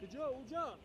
그죠? 오자.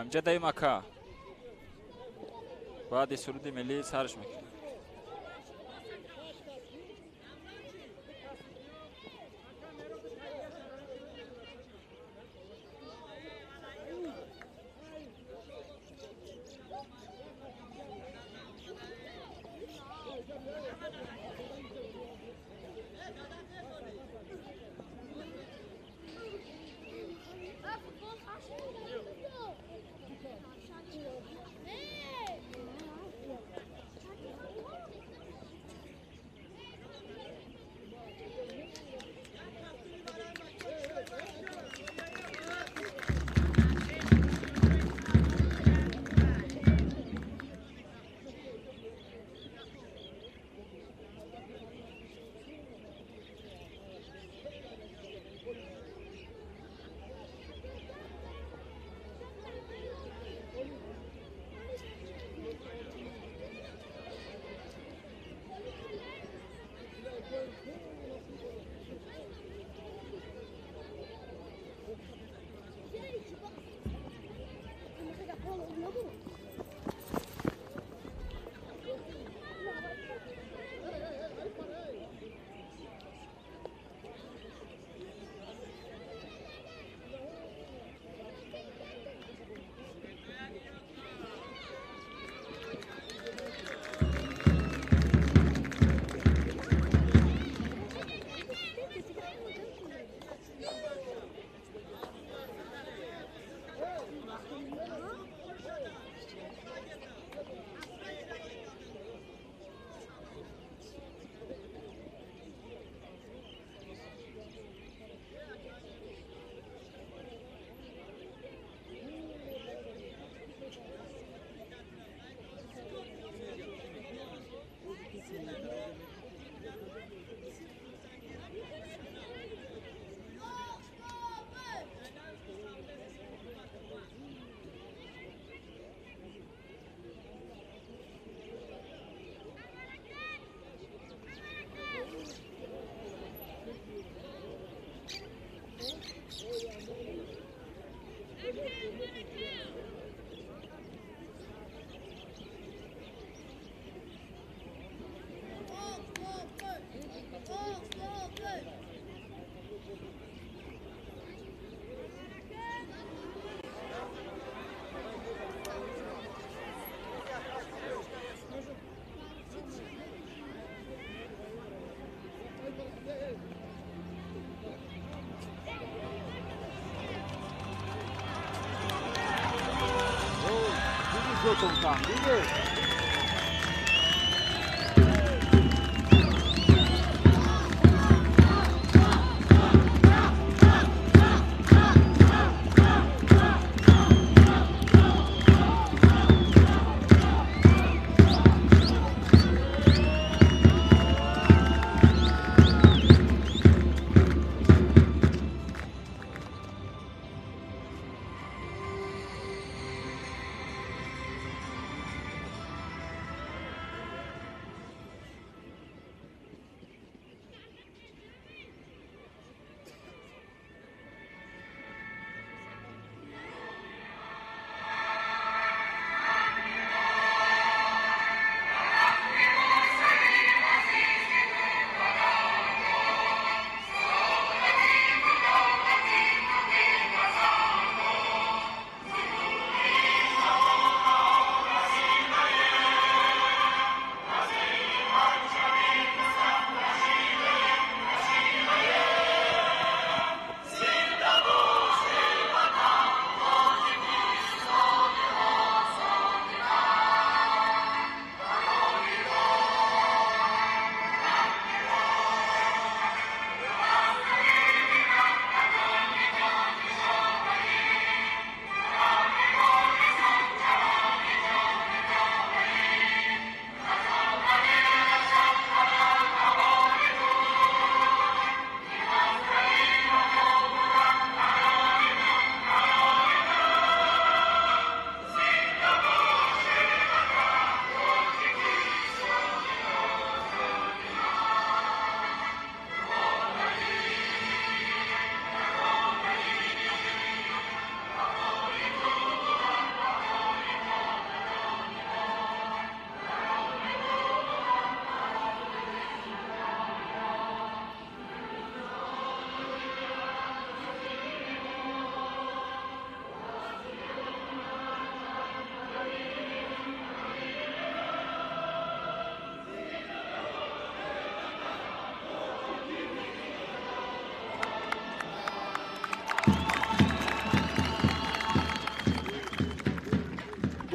امجد مكة وادي سرودي ملي سارش مكة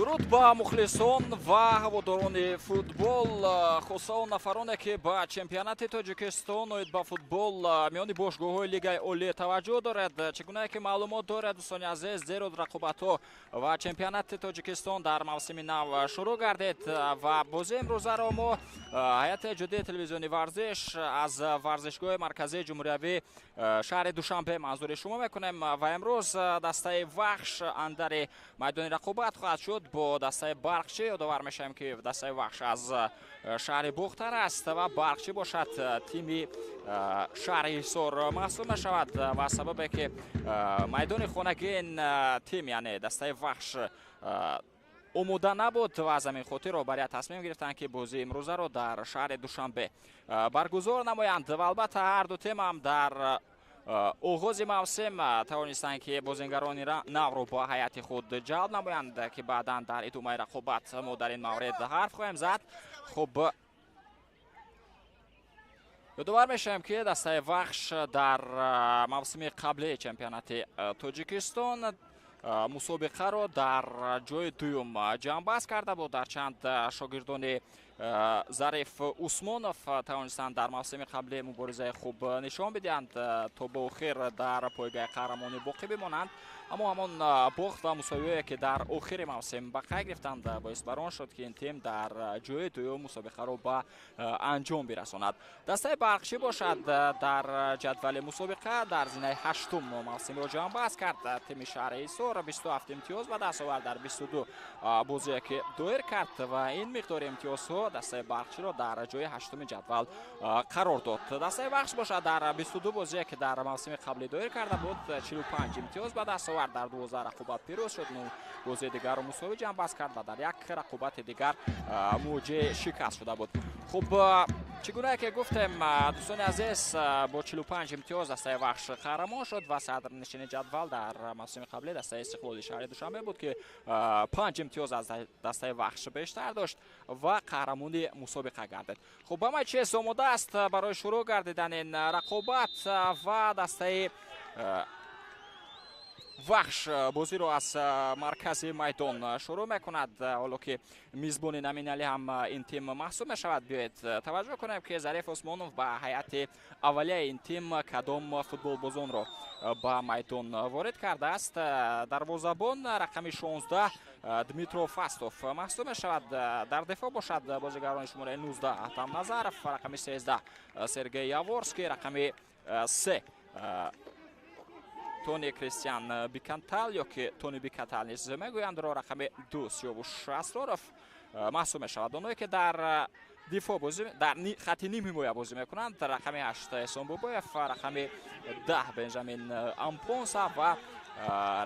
дуруд ба мухлисон ва ҳаводорони футбол. хусо нафароне ки ба чемпионати тоҷикистон оид ба футбол миёни бошгоҳҳои лигаи олӣ таваҷҷӯҳ дорад. чӣ гуна ки маълумот дорад дӯстони азиз, зеро рақобатҳо ва чемпионати тоҷикистон дар мавсими нав шурӯъ гардид ва бозии имрӯзаро мо ҳайати ҷуддии телевизиони варзиш аз варзишгоҳи марказии ҷумҳуриявӣ шаҳри душанбе манзури шумо мекунем ва имрӯз дастаи вахш андари майдони рақобат хоҳад шуд бо дастаи барқчӣ. ёдовар мешавем ки дастаи вахш аз шаҳри бухтар аст ва барқчӣ бошад тими шаҳри ҳисор маҳсуб мешавад ва сабабе ки майдони хонагии ин тим яъне дастаи вахш омода набуд ва аз ҳамин хотир роҳбария тасмим гирифтанд ки бозии имрӯзаро дар шаҳри душанбе баргузор намоянд ва албатта ҳарду тим ҳам дар оғози мавсим тавонистанд ки бозингарони навро ба ҳайати худ ҷалб намоянд ки баъдан дар идомаи рақобат мо дар ин маврид ҳарф хоҳем зад. хуб ёдовар мешавем ки дастаи вахш дар мавсими қаблии чемпионати тоҷикистон мусобиқаро дар ҷои дуюм ҷамъбаст карда буд. ҳарчанд шогирдони зариф усмонов тавонистанд дар мавсими қаблӣ муборизаи хуб нишон бидиҳанд то ба охир дар пойгаи қаҳрамонӣ боқӣ бимонанд, аммо ҳамон бохт ва мусовиҳое ки дар охири мавсим ба қай гирифтанд боис бар он шуд ки ин тим дар ҷои дуюм мусобиқаро ба анҷом бирасонад. дастаи барқчӣ бошад дар ҷадвали мусобиқа дар зинаи ҳаштум мавсимро ҷамъбаст кард. тими шаҳри ҳисор 27 имтиёз ба даст овард дар 22 бозие ки доир кард ва ин миқдори имтиёзҳо дастаи барқчиро дар ҷои ҳаштуми ҷадвал қарор дод. дастаи вахш бошад дар 22 бозие ки дар мавсими қаблӣ доир карда буд 45 имтиёз ба даст овард. дар 12 рақобат пирӯз шуд. бозии дигарро мусовӣ ҷамъбаст кард ва дар як рақобати дигар муоҷеҳ шикаст шуда буд. хуб чӣ гуна ки гуфтем дӯстони азиз, бо 45 имтиёз дастаи вахш қаҳрамон шуд ва садрнишини ҷадвал дар мавсими қаблӣ дастаи истиқлоли шаҳри душанбе буд ки 5 имтиёз аз дастаи вахш бештар дошт ва қаҳрамони мусобиқа гардид. хуб ҳамаи чиз омода аст барои шурӯъ гардидани ин рақобат ва дастаи вахш бозиро аз маркази майдон шурӯъ мекунад. ҳоло ки мизбони номиналӣ ҳам ин тим маҳсуб мешавад. биёед таваҷҷӯҳ кунем ки зариф усмонов ба ҳайати аввалияи ин тим кадом футболбозонро ба майдон ворид кардааст. дарвозабон рақами 16 дмитро фастов маҳсуб мешавад. дар дифоъ бошад бозигарони шумораи 19 атам назаров, рақами 13 сергей яворский, рақами 3 тони кристиан бикантал ё ки тони бикантал низ мегӯяндро, рақами 2 сиёвуш асроров маҳсуб мешавад. оное ки дар дифоъ дар хати ним ҳимоя бозӣ мекунанд, рақами 8 эҳсон бобоев, рақами 10 бенҷамин ампонса ва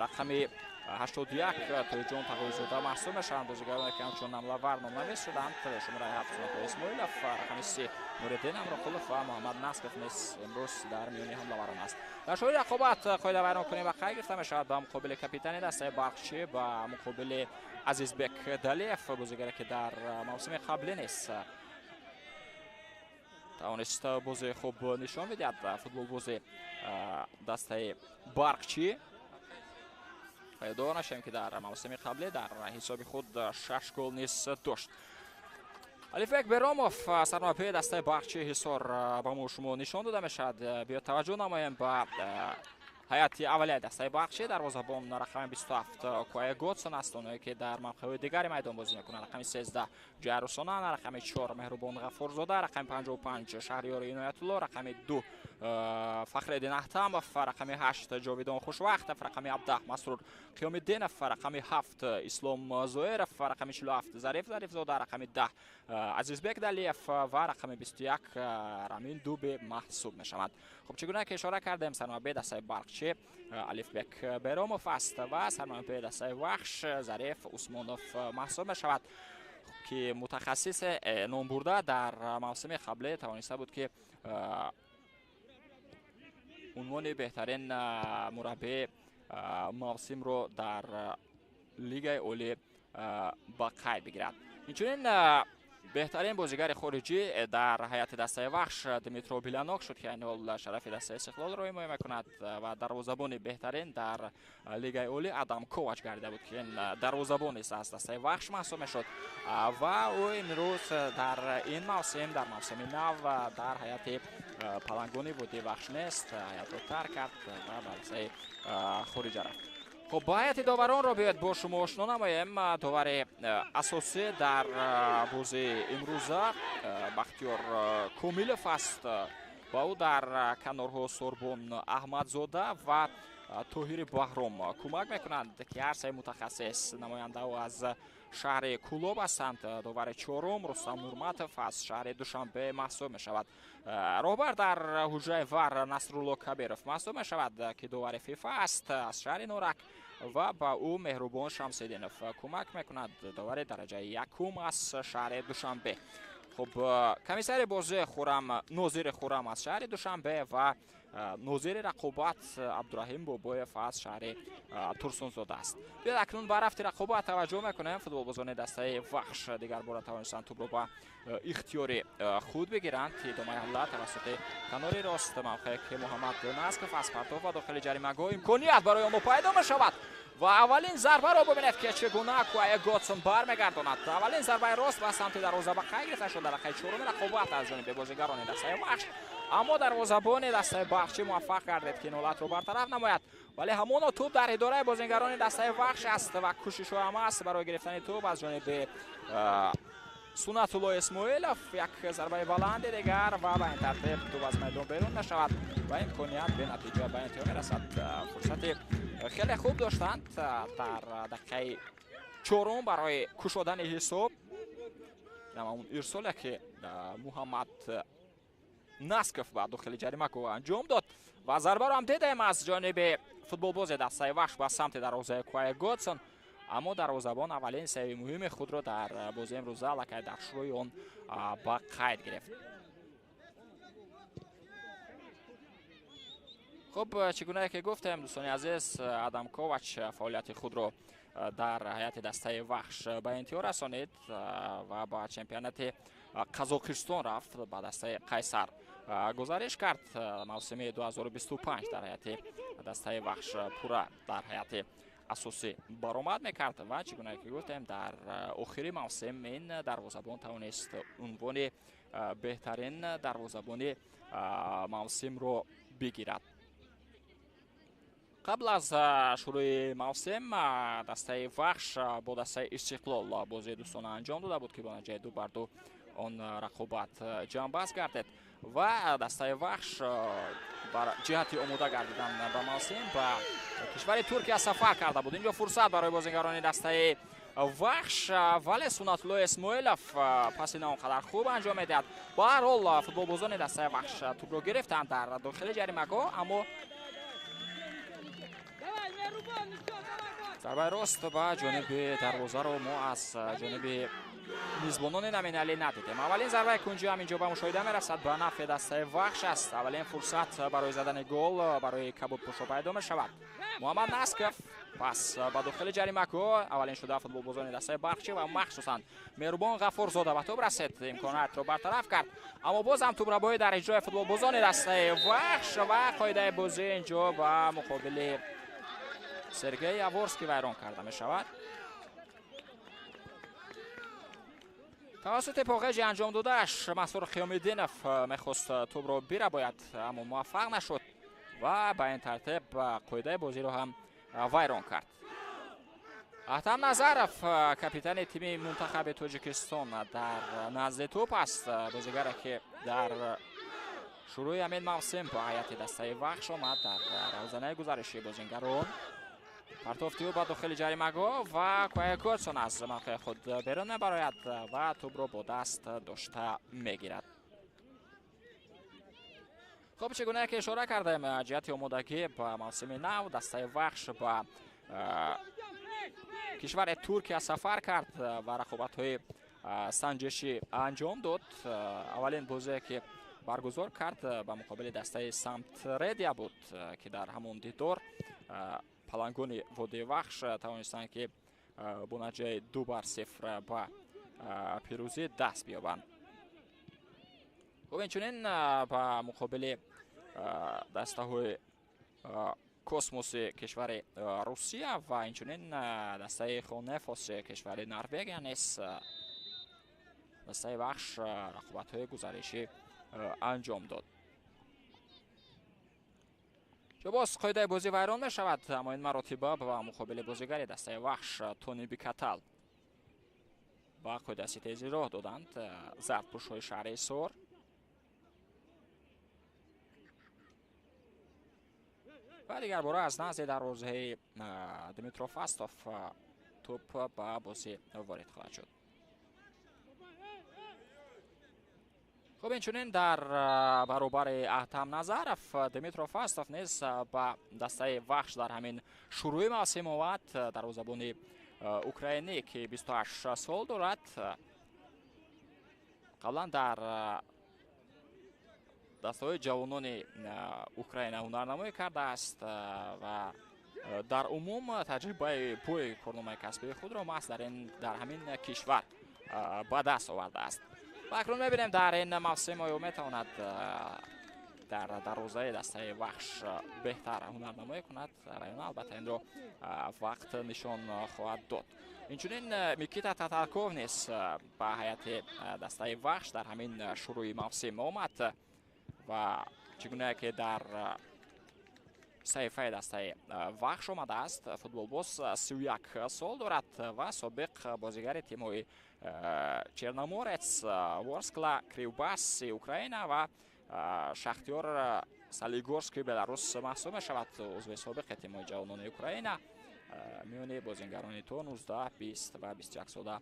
рақами 81 тоиҷон тағоизода маҳсуб мешаванд. бозигароне ки ҳамчун намлавар номнавис шуданд. шумораи 7 исмоилов, рақами 3 нуриддин амроқулов ва муҳаммад насков низ имрӯз дар миёни ҳамлаварон аст. дар шоҳи рақобат қоида вайрон кунӣ ба қай гирифта мешавад ба муқобили капитани дастаи барқчӣ, ба муқобили азизбек далиев, бозигаре ки дар мавсими қаблӣ низ тавонист бозии хуб нишон бидиҳад. футболбози дастаи барқчӣ ёдовар нашавем ки дар мавсими қаблӣ дар ҳисоби худ 6 гол низ дошт. алифбек беромов, сармарбии дастаи барқчӣ ҳисор ба мо шумо нишон дода мешавад. биёед таваҷҷӯҳ намоем ба ҳайати аввалияи дастаи барқчӣ. дарвозабон рақами 27 куай готсон аст, оное ки дар мавқеъҳои дигари майдон бозӣ мекунанд. рақами 13 ҷайрусонан, рақами 4 меҳрубон ғаффорзода, рақами 55 шаҳриёри иноятулло, рақами 2 фахреддин аҳтамов, рақами 8 ҷовидон хушвақтов, рақами 17 масрур қиёмиддинов, рақами 7 ислом зоиров, рақами 47 зариф зарифзода, рақами 10 азизбек далиев ва рақами 21 рамин дубе маҳсуб мешаванд. хуб чӣ гуна ки ишора кардем, сармарбии дастаи барқчӣ алифбек беромов аст ва сармарбии дастаи вахш зариф усмонов маҳсуб мешавад ки мутахассисе номбурда дар мавсими қаблӣ тавониста буд ки унвони беҳтарин мураббии мавсимро дар лигаи олӣ ба қайд бигирад. инчунин بهترین بازیگر خارجی در هیئت دسته وحش دمیترو بیلانوک شد که این حال شرف دسته استقلال را حمایت میکند و دروازه‌بان بهترین در لیگ عالی آدم کوواچ گردیده بود که این دروازه‌بان است از دسته وحش محسوب میشد و او امروز در این موسم در موسم نو در هیئت پلنگونی بودی وحش نیست، هیئت را ترک کرد و به دسته خارجی رفت. خب باید داوران را بیاید با شما آشنا نماییم. داور اساسی در بازی امروزه بختیار کومیلوف است، با او در کنارها سوربون احمدزاده و طاهر بهرام کمک میکنند که هر سه متخصص نماینده او از شهر کولوب هستند. داور چهارم رستم نورمتوف از شهر دوشنبه محسوب می شود. راهبر در حجره ور نصرالله کبیرов محسوب می شود که داور فیفا است از شهر نورک و با او مهربان شمس‌الدینов کمک میکند، داور درجه یکم از شهر دوشنبه. خب کمیسر بازی خورم ناظر خورم از شهر دوشنبه و ناظر رقابت عبدالرحیم بابایف از شهر ترسونزاده است. بیاید اکنون به رفت رقابت توجه میکنیم. فوتبالبازان دسته وحش دیگر بار توانستند توپ را با اختیار خود بگیرند. ادامه حمله توسط کنار راست موقعی که محمد نسکف از پرتاب و داخل جریمه‌گاه امکانیت برای آن پیدا میشود و اولین ضربه را ببینید که چگونه کوای گاتسون برمیگرداند. اولین ضربه راست و سمت دروازه به خیر گرفته شد در دقیقه چهارم رقابت از جانب بازیگران دسته وحش، اما دروازه‌بان دسته بخشی موفق گردید که این حالت را برطرف نماید، ولی همون توپ در اداره بازیگران دسته وحش است و کوشش هم است برای گرفتن توپ از جانب سنت الله اسماعیلوف. یک ضربه بلند دیگر و به این ترتیب توپ از میدان بیرون نشود و امکانیت به نتیجه به انتها میرسد. فرصت خیلی خوب داشتند در دقیقه چهارم برای کشودن حساب، اون ارسالی که محمد نسکف به داخل جریمه‌گاه انجام داد و ضربه را هم دیدیم از جانب فوتبالباز دسته وحش به سمت دروازه کوای گاتسون، اما دروازه‌بان اولین سیو مهم خود را در بازی امروزه لکه در شروع آن با قید گرفت. خب چگونه که گفتم دوستان عزیز، آدم کوواچ فعالیت خود را در هیئت دسته وحش به انتها رسانید و با چمپیونات قزاقستان رفت به دسته قیصر گزارش کرد. موسم 2025 در هیئت دسته وحش پورا در هیئت اساسی برآمد میکرد و چگونه که گفتم در آخری موسم این دروازه‌بان توانست عنوان بهترین دروازه‌بان موسم رو بگیرد. قبل از شروع موسم دسته وحش با دسته استقلال بازی دوستانه انجام داده بود که با نتیجه 2-2 آن رقابت جنببست گردید و دسته وحش بر جهت آماده گردیدن به موسم به کشور ترکیه سفر کرده بود. اینجا فرصت برای بازیگران دسته وحش، ولی سنت الله اسماعیلوف پس این آنقدر خوب انجام میدهد. با هر حال فوتبالبازان دسته وحش توپ را گرفتند در داخل جریمه‌گاه، اما ضربه راست با جانب دروازه رو ما از جانب میزبانان نمینالی ندیدیم. اولین ضربه کنجی هم اینجا به مشاهده میرسد به نفع دسته وحش است. اولین فرصت برای زدن گل برای کبود پشت پیدا می شود. محمد نسکف پس به داخل جریمه‌گاه اولین شده فوتبالبازان دسته بخشی و مخصوصا مهربان غفورزاده به توپ رسید، امکانات را برطرف کرد، اما باز هم توپ را باید در اجرای فوتبالبازان دسته وحش و قاعده بازی اینجا به مقابل سرگئی یاورسکی ویران کرده می شود. توسط پاقج انجام دادهش مسعود خیام‌الدینov میخواست توپ را بره باید، اما موفق نشد و به این ترتیب قاعده بازی را هم ویران کرد. احتم نظرف کاپیتان تیم منتخب تاجیکستان در نزد توپ است، بازیگری که در شروع همین موسم با هیئت دسته وحش آمد. در روزانه گزارشی بازیگران پرتاب توپ به داخل جریمه‌گاه و کوای گاتسون از موقع خود بیرون میبراید و توپ را با دست داشته میگیرد. خب چگونه که اشاره کردیم جهت آمادگی با موسم نو دسته وحش با کشور ترکیه سفر کرد و رقابت‌های سنجشی انجام داد. اولین بازی که برگزار کرد به مقابل دسته سمت ریدیا بود که در همون دیدار پلنگون وادی وحش توانستند که با نتیجه 2-0 با پیروزی دست بیابند. خب اینچنین با مقابل دسته های کسموس کشور روسیه و اینچنین دسته خونفوس کشور نروژ نیز دسته بخش رقابت های گزارشی انجام داد. که باز قاعده بازی ویران می شود، اما این مراتب با مقابل بازیگر دسته بخش تونی بیکتال با قاعده ستیزی راه دادند. ضرب پوش های شهر سور و دیگر باره از نزد دروازه دمیترو فاستوف توپ به بازی وارد خواهد شد. خب اینچنین در برابر احتم نظرف دمیترو فاستوف نیز با دسته وحش در همین شروع موسم آمد. دروازه‌بان اوکراینی که 28 سال دارد، قبلا در دسته‌های جوانان اوکراین هنرنمایی کرده است و در عموم تجربه پوی کارنامه کسبی خود را محض در همین کشور به دست آورده است. و اکنون می‌بینیم در این موسم او می‌تواند در دروازه دسته وحش بهتر هنرنمایی کند و البته این را وقت نشان خواهد داد. اینچنین میکیتا تاتارکوف نیز به هیئت دسته وحش در همین شروع موسم آمد و چگونه که در صحیفه دسته وحش آمده است، فوتبال باز 31 سال دارد و سابق بازیگر تیم‌های چرنоморец، ورسکلا کریوباس اوکراین و شختیار سالیگورسکی بلاروس محسوب می‌شود. عضو سابق تیم‌های جوانان اوکراین میان بازیگران تا 19 20 و 21 ساله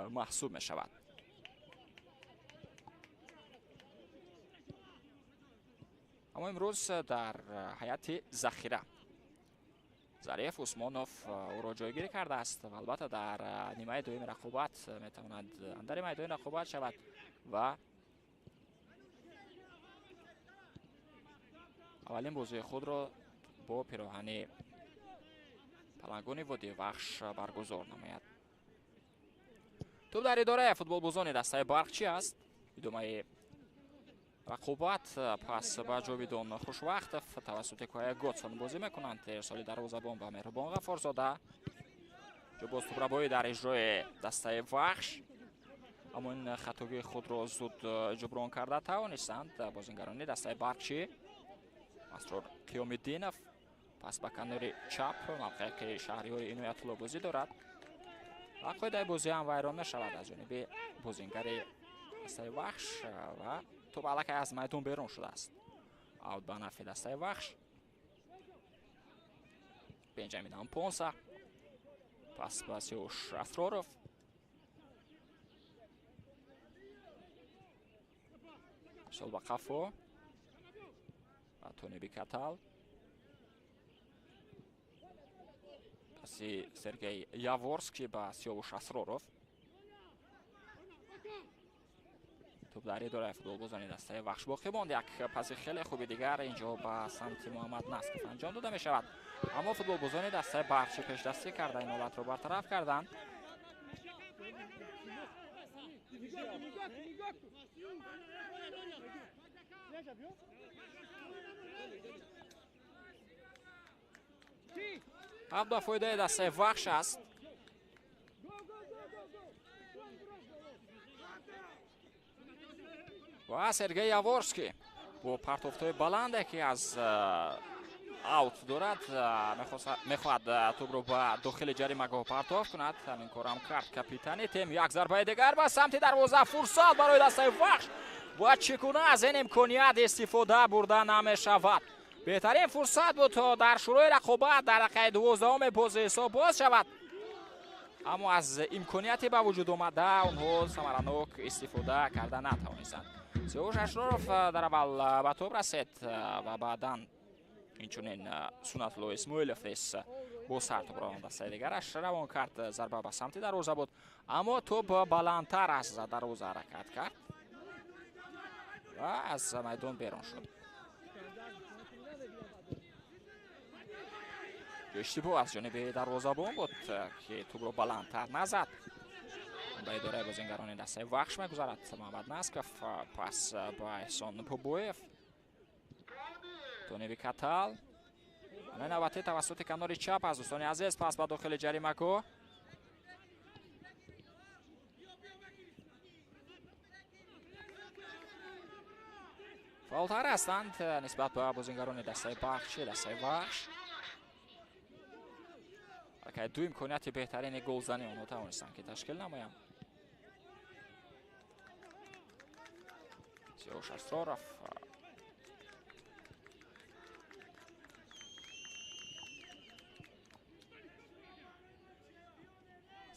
محسوب می‌شود. اما امروز در هیئت ذخیره ظریف عثمانوف او را جایگیری کرده است و البته در نیمه دوم رقابت میتواند اندر نیمه دوم رقابت شود و اولین بازی خود را با پیراهن پلنگان وادی وحش برگزار نماید. توپ در اداره فوتبال بازان دسته برقچی است. ادامه رقابت پس با جاویدان خوشوقتов توسط کوه گوتسون بازی میکنند. ارسالی دروازه‌بان و مهربان غفارزاده که باز توپ در اجرای دسته وحش، اما این خطاگی خود را زود جبران کرده توانستند بازیگران دسته برقچی. مسرور قیام‌الدینов پس به کنار چپ موقعی که شهریار عنایت الله بازی دارد و قاعده بازی هم ویران نشود از جانب بازیگر دسته وحش و توپ الکی از میدان بیرون شده است. اوت به نفع دسته وحش. بنجامین امپونسا پس به سیوش اسراروف، سول به قفو و تونی بیکتال، پس سرگی یاورسکی به سیوش اسراروف. توپ در اداره فوتبال بازان دسته وحش باقی ماند. یک پاس خیلی خوبی دیگر اینجا به سمت محمد نصف انجام داده می شود، اما فوتبال بازان دسته برقچی پیش دستی کرده این حالت رو برطرف کردند. هفت فایده دسته وحش است. و سرگی یاورسکی با پرتافتای بلنده که از اوت دارد میخواهد توپ رو به داخل جریمه پرتاف کند. همین کار هم کرد کاپیتان تیم. یک ضربه دیگر به سمت دروازه، فرصت برای دسته وحش و چگونه از این امکانیت استفاده برده نمیشود. بهترین فرصت بود تا در شروع رقابت در دقیقه 12 بازی حساب باز شود، اما از امکانیتی به وجود آمده اونها ثمرناک استفاده کرده نتوانستند. سیوش اشراروف در اول به توپ رسید و بعدا اینچنین سنت الله اسماعیلوف نیز با سر توپ را دسته دیگرش روان کرد. ضربه به سمت دروازه بود، اما توپ بلندتر از دروازه حرکت کرد و از میدان بیرون شد. اشتباه از جانب دروازه‌بان بود که توپ را بلندتر نزد ба идораи бозингарони дастаи вахш мегузарад Муҳаммад Насков. Пас ба Эҳсон Бобоев. Тони Викатал. ҳамаи навбатӣ тавассути канори чап аз дӯстони азиз. Пас ба дохили ҷаримагоҳ. фаъолтар ҳастанд нисбат ба бозингарони дастаи бахши дастаи вахш. акай ду имконияти беҳтарини голзанӣ онҳо тавонистанд ки ташкил намоянд. Сиёш Асроров.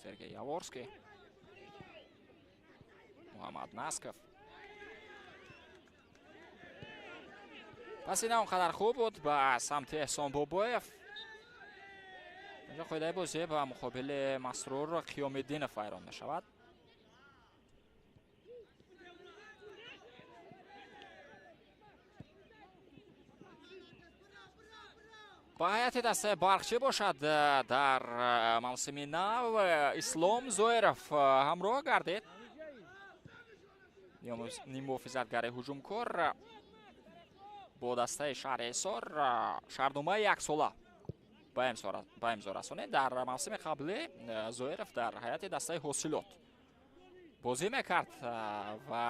Сергей Яворский. Муҳаммад Насков. паси на он қадар хуб буд ба самти Эҳсон Бобоев. инҷо қоидаи бозӣ ба муқобили Масрур Қиёмиддинов вайрон мешавад. ба ҳайати дастаи барқчӣ бошад дар мавсими нав Ислом Зоиров ҳамроҳ гардид. ниммуҳофизатгари ҳуҷумкор бо дастаи Шаҳри Ҳисор шаҳрномаи яксола ба имзо расонид. дар мавсими қаблӣ Зоиров дар ҳайати дастаи ҳосилот бозӣ мекард ва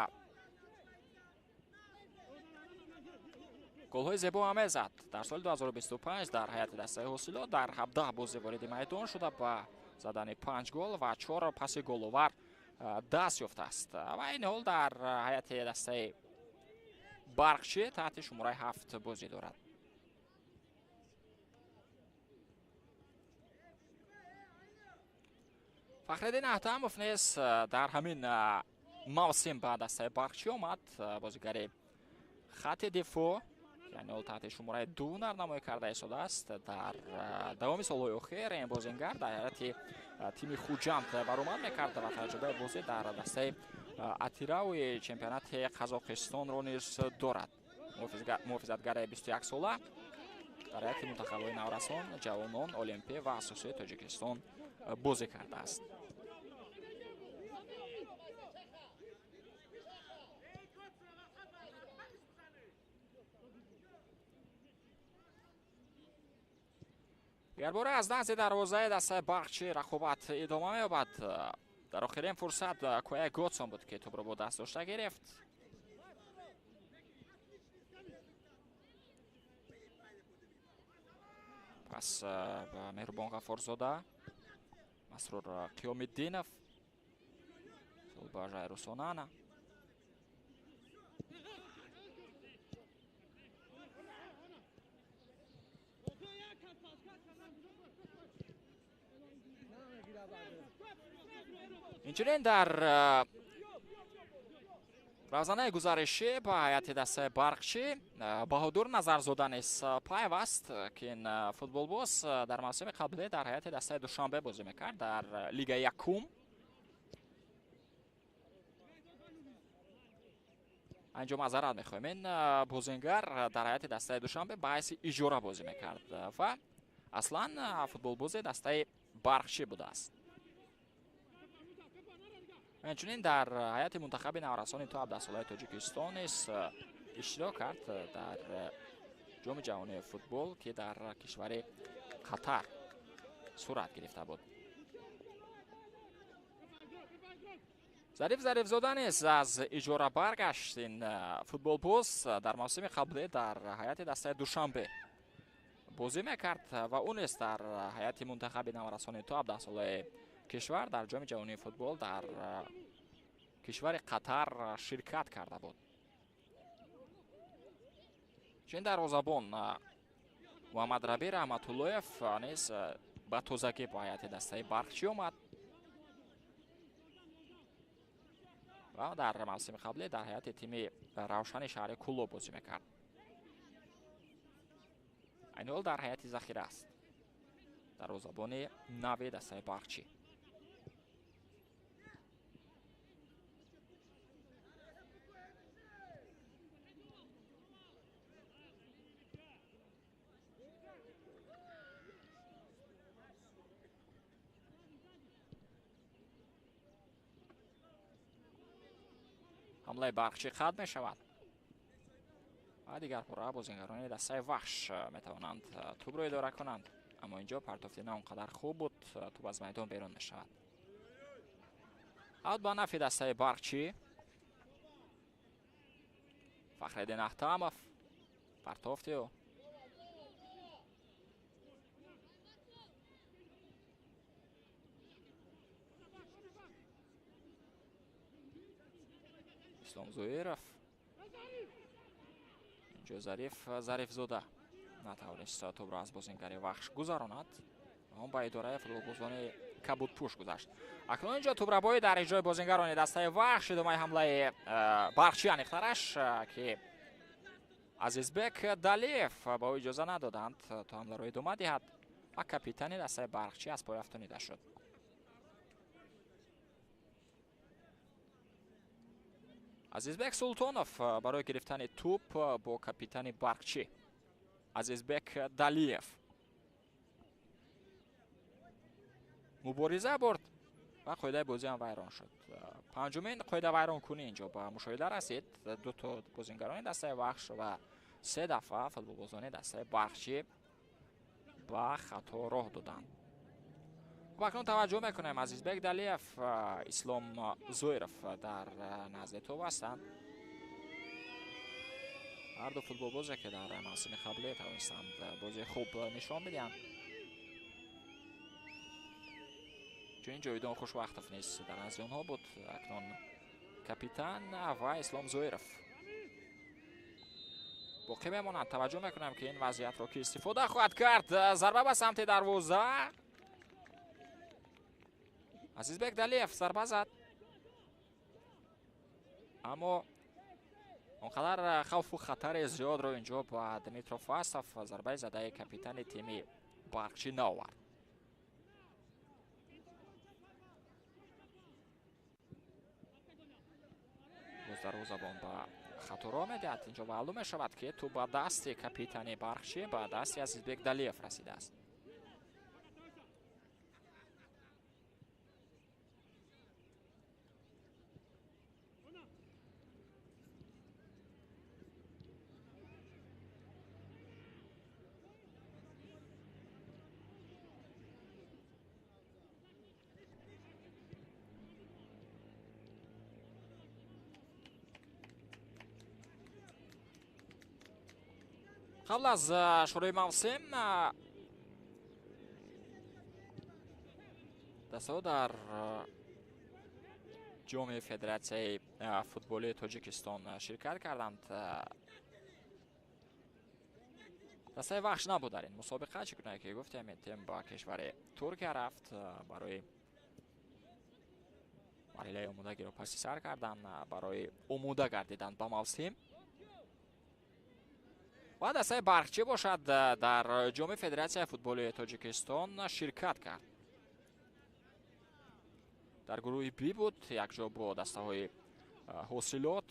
голҳои зебо ҳам мезад. дар соли 2025 дар ҳайати дастаи ҳосилот дар 17 бозӣ вориди майдон шуда ба задани 5 гол ва 4 паси головар даст ёфтааст. ва ин ҳол дар ҳайати дастаи барқчӣ таҳти шумораи 7 бозӣ дорад. Фахриддин Аҳтамов низ дар ҳамин мавсим ба дастаи барқчӣ омад. бозигари хатти дифоъ яъне ол таҳти шумораи 2 нарнамоӣ карда истодааст. дар давоми солҳои охир ин бозингар дар ҳайати тими Хуҷанд баромад мекард ва таҷрибаи бозӣ дар дастаи атирауи чемпионати Қазоқистонро низ дорад. муҳофизатгари 21 сола дар ҳайати мунтахабҳои наврасон, ҷавонон, Олимпия ва асосии Тоҷикистон бозӣ кардааст. дигarbора аз назди дарвозаи дастаи барқчӣ рақобат идома меёбад. дар охирин фурсат Кӯяи Готсон буд ки тӯбро бо даст дошта гирифт. пас ба Меҳрубон Ғафорзода. Масрур Қиёмиддинов. ба Жайрусонана. инчунин дар равзанаи гузаришӣ ба ҳайати дастаи барқчӣ Баҳодур Назарзода низ пайваст ки ин футболбоз дар мавсими қаблӣ дар ҳайати дастаи Душанбе бозӣ мекард дар Лигаи Якум. анҷо мазарат мехоҳем. ин бозингар дар ҳайати дастаи Душанбе ба ҳайси иҷора бозӣ мекард ва аслан футболбози дастаи барқчӣ будааст. инчунин дар ҳайати мунтахаби наврасони ту 17 солаи Тоҷикистон низ иштирок кард дар ҷоми ҷаҳонии футбол ки дар кишвари Қатар сурат гирифта буд. Зариф Зарифзода низ аз иҷора баргашт. ин футболбоз дар мавсими қаблӣ дар ҳайати дастаи Душанбе бозӣ мекард ва ӯ низ дар ҳайати мунтахаби наврасони ту 17 солаи кишвар дар ҷоми ҷаҳонии футбол дар кишвари Қатар ширкат карда буд. чин дарвозабон Муҳаммад Раби Раҳматуллоев низ ба тозагӣ ба ҳайати дастаи барқчӣ омад ва дар мавсими қаблӣ дар ҳайати тими Равшани шаҳри Кулло бозӣ мекард. айни ҳол дар ҳайати захира аст дарвозабони нави дастаи барқчӣ. ҳамлаи барқчӣ қатъ мешавад ва дигар пора бозингарони дастаи вахш метавонанд тӯбро идора кунанд. Аммо инҷо партофти на он қадар хуб буд, тӯб аз майдон берун мешавад. аут ба нафи дастаи барқчӣ. Фахреддин Ахтамов партофти ӯ ислом Зуиров. инҷо Зарифзода натавонист тӯбро аз бозингари вахш гузаронад. он ба идораи футболбозони Кабудпуш гузашт. акнун инҷо тӯбрабоӣ дар иҷрои бозингарони дастаи вахш. идомаи ҳамлаи барқчӣ аниқтараш ки Азизбек Далиев ба ӯ иҷоза надоданд то ҳамларо идома диҳад ва капитани дастаи барқчӣ аз пой афтонида шуд. Азизбек Султонов барои гирифтани тӯб бо капитани барқчӣ Азизбек Далиев мубориза бурд ва қоидаи бозӣ ҳам вайрон шуд. панҷумин қоида вайронкунӣ инҷо ба мушоҳида расид. ду то бозингарони дастаи вахш ва се дафъа футболбозони дастаи барқчӣ ба хато роҳ доданд. акнун таваҷҷӯҳ мекунем Азизбек Далиев, Ислом Зуиров дар назди тӯб ҳастанд. ҳар ду футболбозе ки дар мавсими қаблӣ тавонистанд бозии хуб нишон бидиҳанд. чунин ҷовидон хушвақтов низ дар назди онҳо буд. акнун капитан ва Ислом Зуиров боқӣ мемонанд. таваҷҷӯҳ мекунем ки ин вазъиятро ки истифода хоҳад кард. зарба ба самти дарвоза. Азизбек Далиев зарба зад, аммо он қадар хавфу хатари зиёдро инҷо ба Дмитров Фасов зарбаи задаи капитани тими барқчӣ наовард. боз дарвозабон ба хато роҳ медиҳад. инҷо маълум мешавад ки тӯб ба дасти капитани барқчӣ ба дасти Азизбек Далиев расидааст. қабл аз шурӯи мавсим дастаҳо дар ҷоми федератсияи футболии Тоҷикистон ширкат карданд. дастаи вахш набуд дар ин мусобиқа. чӣ гуна ки гуфтем, ин тим ба кишвари Туркия рафт барои марҳилаи омодагиро паси сар кардан, барои омода гардидан ба мавсим. ва дастаи барқчӣ бошад дар ҷоми федератсияи футболии Тоҷикистон ширкат кард. дар гурӯҳи Б буд якҷо бо дастаҳои ҳосилот,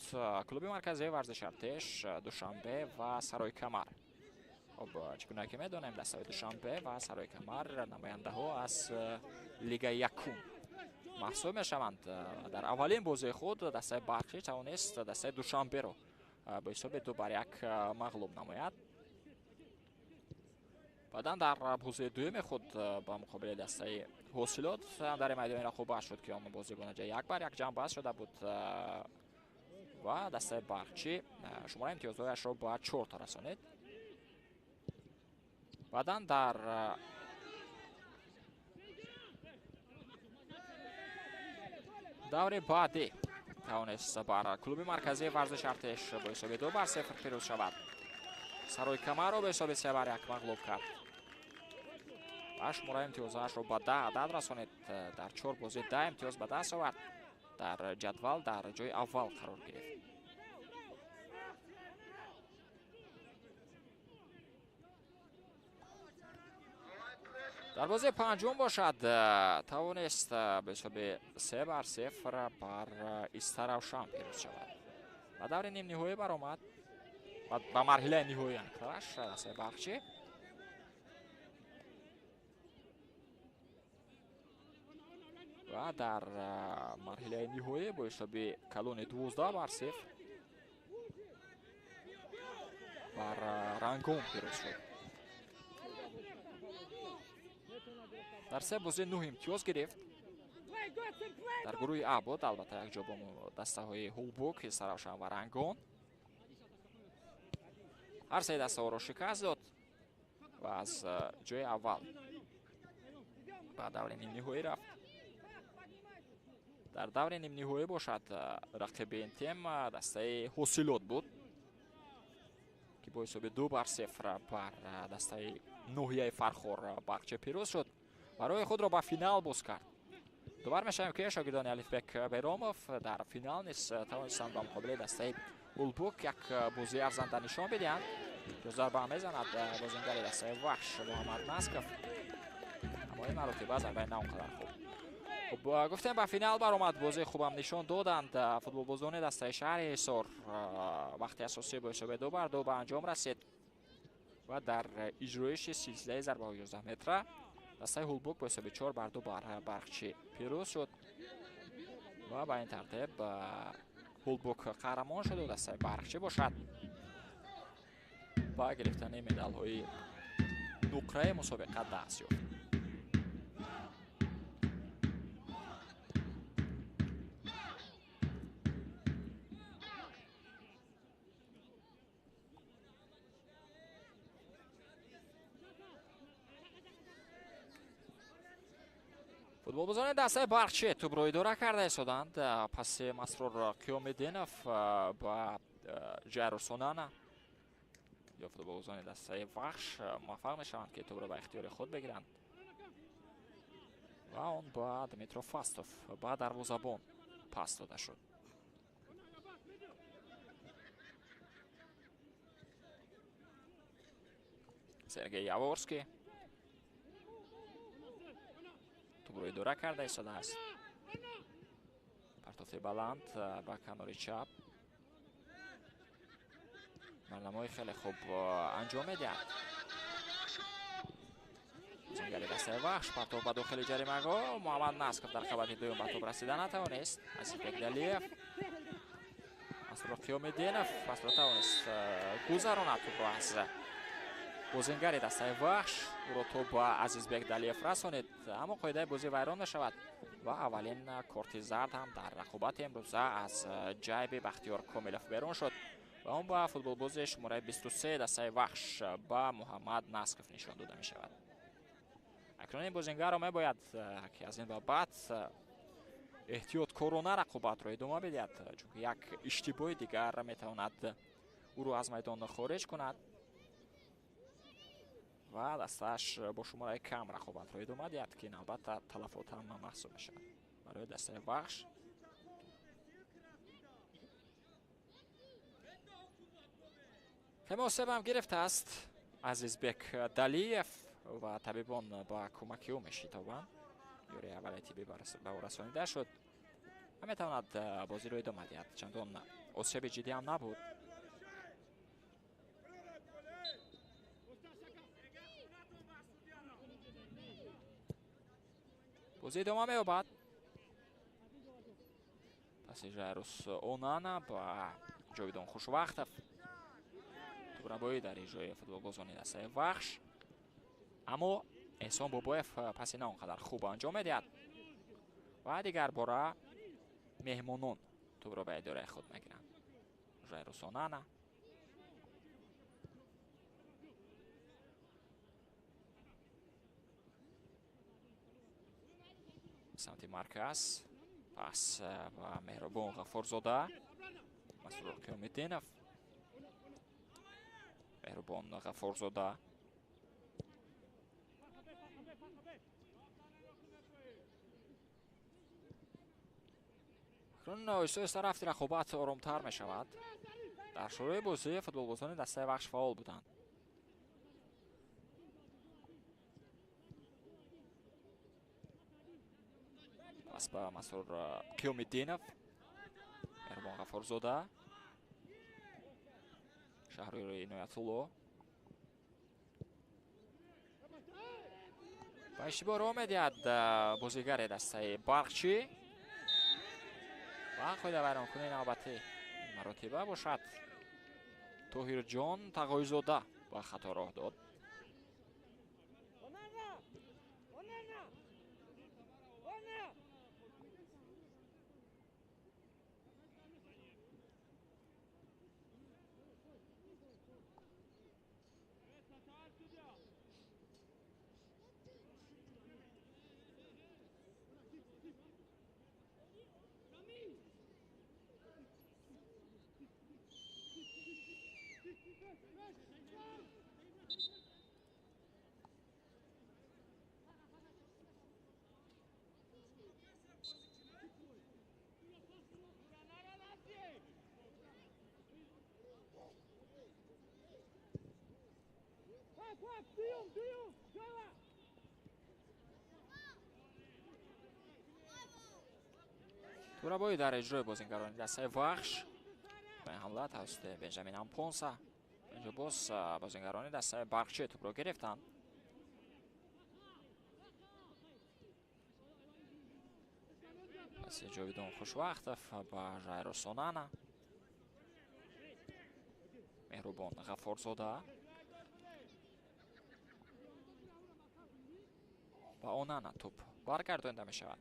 клуби марказии варзиши Артеш, Душанбе ва Сарои Камар. чӣ гуна ки медонем, дастаҳои Душанбе ва Сарои Камар намояндаҳо аз Лигаи Якум маҳсуб мешаванд. дар аввалин бозии худ дастаи барқчӣ тавонист дастаи Душанберо ба ҳисоби 2-1 мағлуб намояд. баъдан дар бозии дуюми худ ба муқобили дастаи ҳосилот дар майдони рақобат шуд ки он бозӣ бо натиҷаи 1-1 ҷамъбаст шуда буд ва дастаи барқчӣ шумораи имтиёзҳояшро ба 4 та расонид. баъдан дар даври баъдӣ тавонист бар клуби марказии варзиши Артеш бо ҳисоби 2-0 пирӯз шавад. Сарои Камарро бо ҳисоби 3-1 мағлуб кард ва шумораи имтиёзҳояшро ба 10 адад расонид. дар 4 бозӣ 10 имтиёз ба даст овард. дар ҷадвал дар ҷои аввал қарор гирифт. дар бозии панҷум бошад тавонист ба ҳисоби 3-0 бар Иста Равшан пирӯз шавад. ба даври нимниҳоӣ баромад, ба марҳилаи ниҳоӣ аниқтараш дастаи барқчӣ. ва و در مرحله نهایی با حساب کلون 12-0 بر رنگون پیروز شد. در سه بازی 9 امتیاز گرفت. در گروه ا بود البته یک جا با دسته های هولبوک، سروشن و رنگون. هر سه دسته ها را شکست داد و از جای اول به دور نیم نهایی رفت. در دور نیم نهایی باشد رقیب این تیم دسته حاصلات بود که با حساب 2-0 بر دسته نوحیه فرخور باغچه پیروز شد و روی خود را به فینال باز کرد. دوباره میشویم که شاگردان الفبک بیراموف در فینال نیز توانستند به مقابل دسته هولبوک یک بازی ارزنده نشان بدهند. جز ضربه میزند بازیگر دسته وحش محمد نسکف، اما این مراتب ضربه نه اونقدر خوب. خب گفتیم به فینال برآمد، بازی خوبم نشان دادند. فوتبال بازان دسته شهر حصار وقتی اساسی با حساب 2-2 به انجام رسید و در اجرایش سلسله ضربه های 11 متره دسته هولبوک با حساب 4-2 بر برقچی پیروز شد و به این ترتیب هولبوک قهرمان شد و دسته برقچی باشد با گرفتن مدال های نقره مسابقه دست یافت. فوتبال بازان دسته برقچی توپ رو اداره کرده ایستادند. پس مسرور قیام‌الدینов با جایرو سونانا یا فوتبال بازان دسته وحش موفق میشوند که توپ رو به اختیار خود بگیرند و اون با دمیترو فاستوف با دروازه‌بان پاس داده شد. سرگئی یاورسکی توپ رو اداره کرده ایستاده است. پرتافت بلند با کنار چپ برنامه‌ای خیلی خوب انجام میدهد. زنگلی دسته وحش پرتاب به داخل جریمه محمد نسکف در قبل دوم به توپ رسیدن نتوانست. از بگدلیف مسرور قیام‌الدینов پس را توانست گذراند توپ را از بازیگر دسته وحش او را توپ با عزیز بگدلیف رسانید، اما قاعده بازی ویران نشود و اولین کارت زرد هم در رقابت امروزه از جیب بختیار کاملوف بیرون شد و اون با فوتبال بازی شماره 23 دسته وحش با محمد نسکف نشان داده می شود. اکنون این بازیگر را می باید که از این به بعد احتیاط کارانه رقابت را ادامه بدهد، چون یک اشتباه دیگر می تواند او را از میدان خارج کند و دستش با شماره کم رقابت را ادامه دهد که این البته تلفات هم محسوب می شود برای دسته وحش. محاسب هم گرفته است عزیز بک دلیف و طبیبان با کمک او میشتابند. یوری اول تیبی به او رسانیده شد و میتواند بازی رو ادامه دهد، چندان آسیب جدی هم نبود. بازی ادامه مییابد. پس جایروس اونانا با جاویدان خوشوقتов توبرابایی در اجرای فوتبال بازان دسته وحش، اما احسان بابایف پس نه اونقدر خوب انجام میدهد و دیگر باره مهمانان توپ را به اداره خود میگیرند. جایروس اونانا سمت مرکز، پس و مهربان غفارزاده مسرور قیام‌الدینов مهربان غفارزاده اکنون ایستا رفت رقابت آرامتر می شود. در شروع بازی فوتبال بازان دسته وحش فعال بودند. پس با مسرور قیام‌الدینов مهربان غفارزاده شهریار عنایت‌الله با اشتباه رو آمدید بازیگر دسته برقچی و خود ویران کنه نوبتی مراتبه باشد. طاهر جان تقایزاده با خطا راه داد. تورابایی در اجرای بازیگران دسته وحش و حمله توسط بنجامین امپونسا. اینجا باز بازیگران دسته برقچی توپ رو گرفتن. پس جاویدان خوشوقتов با ژایرو سونانا. مهربان غفارزاده با اونانا توپ برگردانده می شود.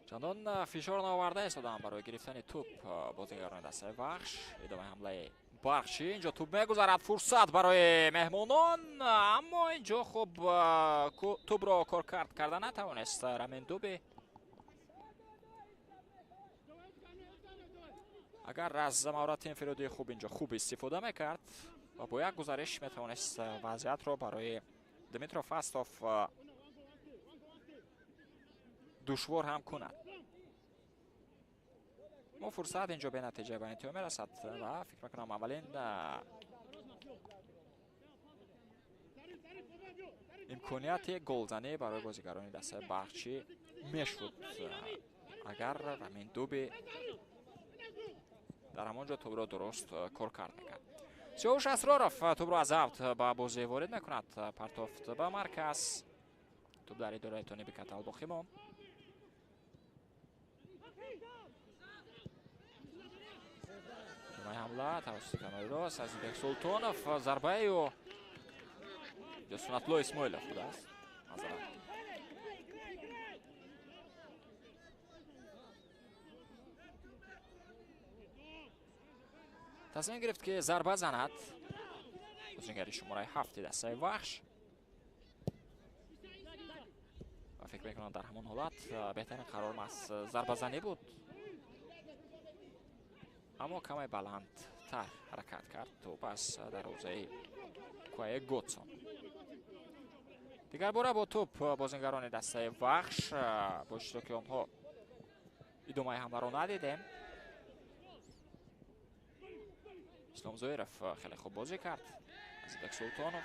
چندان فشار نآورده ایستادند برای گرفتن توپ بازیگران دسته وحش. ادامه حمله برقچی. اینجا توپ میگذرد، فرصت برای مهمانان، اما اینجا خوب توپ را کارکرد کرده نتوانست رامین دوبه. اگر از مهارت انفرادی خوب اینجا خوب استفاده میکرد و با یک گزارش میتوانست وضعیت را برای دمیترو فاستوف دشوار هم کند. ما فرصت اینجا به نتیجه به انتها میرسد و فکر میکنم اولین امکانیت گلزنی برای بازیگران دسته برقچی میشد اگر رامین دوبه در همانجا توپ را درست کارکرد میکرد. سیاوش اسرارов توپ را از ضبط به بازی وارد میکند. پرتافت به مرکز. توپ در اداره تونی بکتل داخل ماند. حمله توسط کناری راست از ایدک سلطانов. ضربه و سنتلو اسماعیلов بوده است. تصمیم گرفت که ضربه زند بازیگر شماره 7 دسته وحش و فکر میکنم در همون حالت بهترین قرار از ضربه زنی بود، اما کمی بلندتر حرکت کرد تو پس در حوزه کوه گوتسون. دیگر باره با توپ بازیگران دسته وحش با اشتراک آنها ادامه حمله را ندیدیم. اسلام زویرов خیلی خوب بازی کرد. ازبک سلطانov،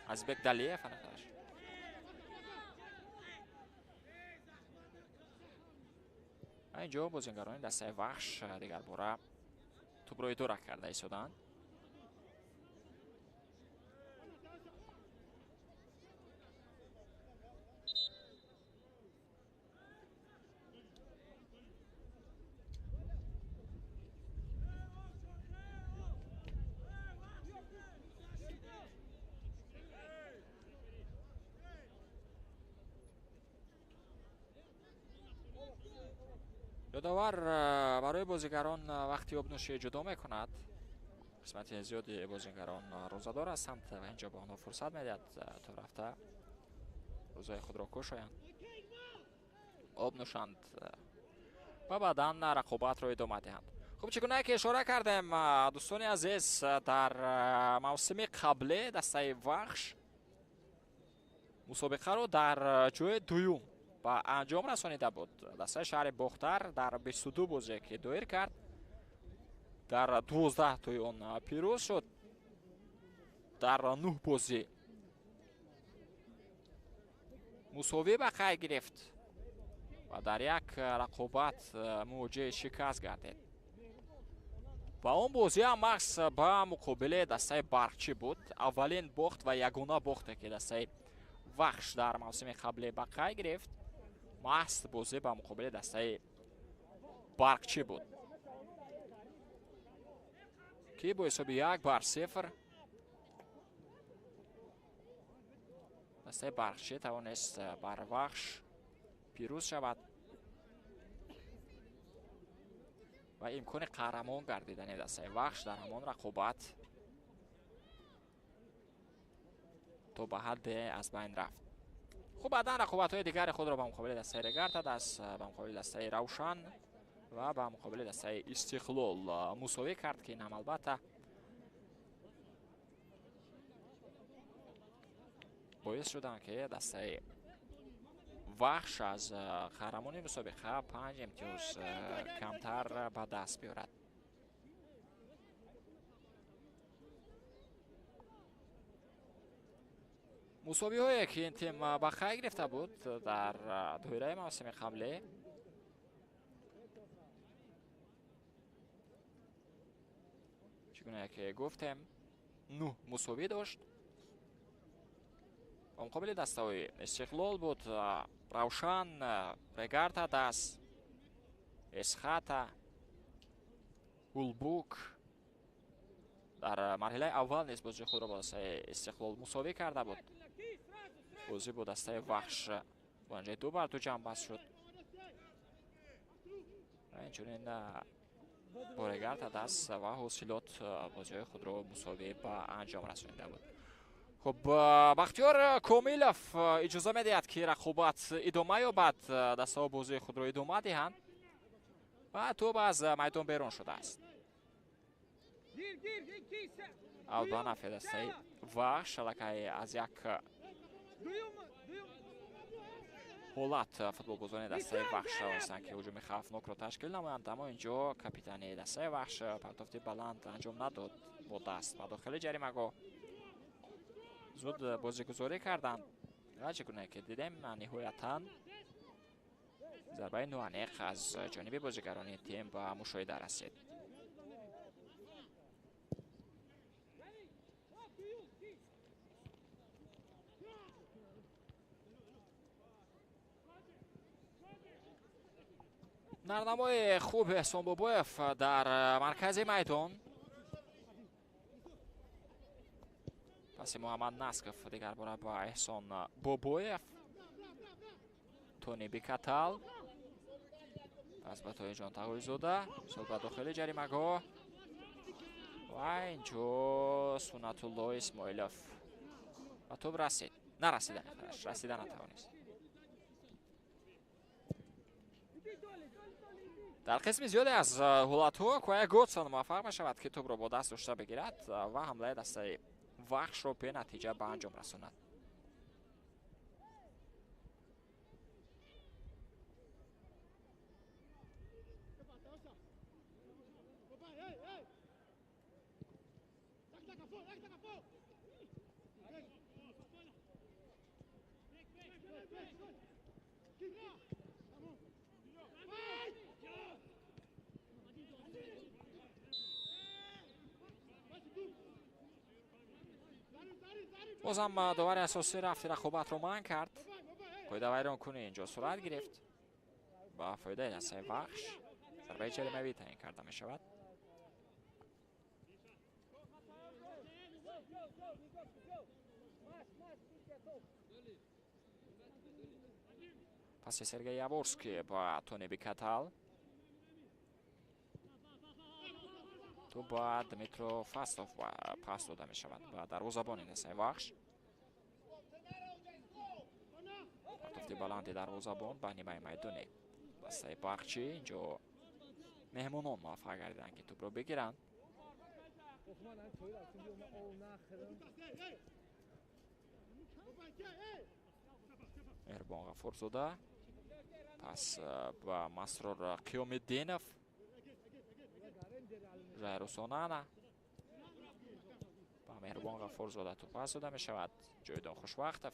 ازبک دلیف نقدش. اینجا بازیگران دسته وحش دیگر باره توپ را اداره کرده ایستادند. یادآور برای بازیگران وقتی آبنوشی جدا میکند. قسمت زیادی بازیگران روزادار هستند و اینجا به آنها فرصت میدهد تا رفته روزای خود را کشایند، آب نوشند و بعدا رقابت را ادامه دهند. خب چگونه که اشاره کردیم دوستان عزیز، در موسم قبلی دسته وحش مسابقه رو در جای دوم با انجام رسانیده بود. دسته شهر باختر در 22 بازی که دایر کرد در 12 توی اون پیروز شد. در 9 بازی مساوی به خیر گرفت و در یک رقابت مواجه شکست گردید. و اون بازی هم محض به مقابل دسته برقچی بود. اولین باخت و یگانه باخته که دسته وحش در موسم قبلی به خیر گرفت محض بازی به مقابل دسته برقچی بود که با حساب 1-0 دسته برقچی توانست بر وحش پیروز شود و امکان قهرمان گردیدن دسته وحش در همان رقابت تا به حد از بین رفت. خب بعدا رقابت های دیگر خود را به مقابل دسته رگرت دست به مقابل دسته روشن و به مقابل دسته استقلال مساوی کرد که اینم البته باعث شدن که دسته وحش از قهرمانی مسابقه 5 امتیاز کمتر به دست بیارد. مساوی هایی که این تیم به خیر گرفته بود در دوره موسم قبلی چگونه که گفتم 9 مساوی داشت. مقابل دسته های استقلال بود روشن، رگرت دست، اسخط، گلبوک در مرحله اول نیز بازی خود را با دسته استقلال مساوی کرده بود. بازی با دسته وحش با انجام 2-2 جمع بست شد. اینچنین با رگرت دست و حاصلات بازی خود را مساوی به انجام رسانیده بود. خب بختیار کامیلوف اجازه میدهد که رقابت ادامه یابد، دسته ها بازی خود را ادامه دهند و توپ از میدان بیرون شده است. به نفع دسته وحش شلکه از یک حالت فوتبال گذاری دسته وحش هستند که هجوم خوفناک را تشکیل نمایند، اما اینجا کاپیتان دسته وحش پرتافت بلند انجام نداد با دست و داخل جریمه زود بازی گذاری کردند و چگونه که دیدیم نهایتا ضربه نوانق از جانب بازیگران تیم به مشاهده رسید. نرنمای خوب احسان بابایف در مرکز میدان. پس محمد نسکف دیگر باره با احسان بابایف. تونی بیکتل پس به توی جان تقوی زوده سال به داخل جریمه گاه و اینجا سنت الله اسماعیلوف و توب رسید رسیدن نتوانست. در قسم زیادی از حالت ها کویا گوتسون موفق میشود که توپ را با دست داشته بگیرد و حمله دسته وحش را به نتیجه به انجام رساند. بازم داور اساسی رفت رقابت رو منع کرد. قاعده ویران کنی اینجا صورت گرفت با فایده دسته وحش. ضربه جریمه‌ای تعیین کرده می شود. پس سرگی یابورسکی با تونی بیکتل تو با دمیترو فاستوف پاس داده می شود با دروازه‌بان دسته وحش. پرتافت بلندی دروازه‌بان به نیمه میدانی دسته برقچی. اینجا مهمانان موفق گردیدند که توپ رو بگیرند. مهربان غفورزاده. پس با مسرور قیوم‌الدینов. جایروسونانا. با مهربان غفورزاده تو پاس داده می شود. جایدان خوشوقتов.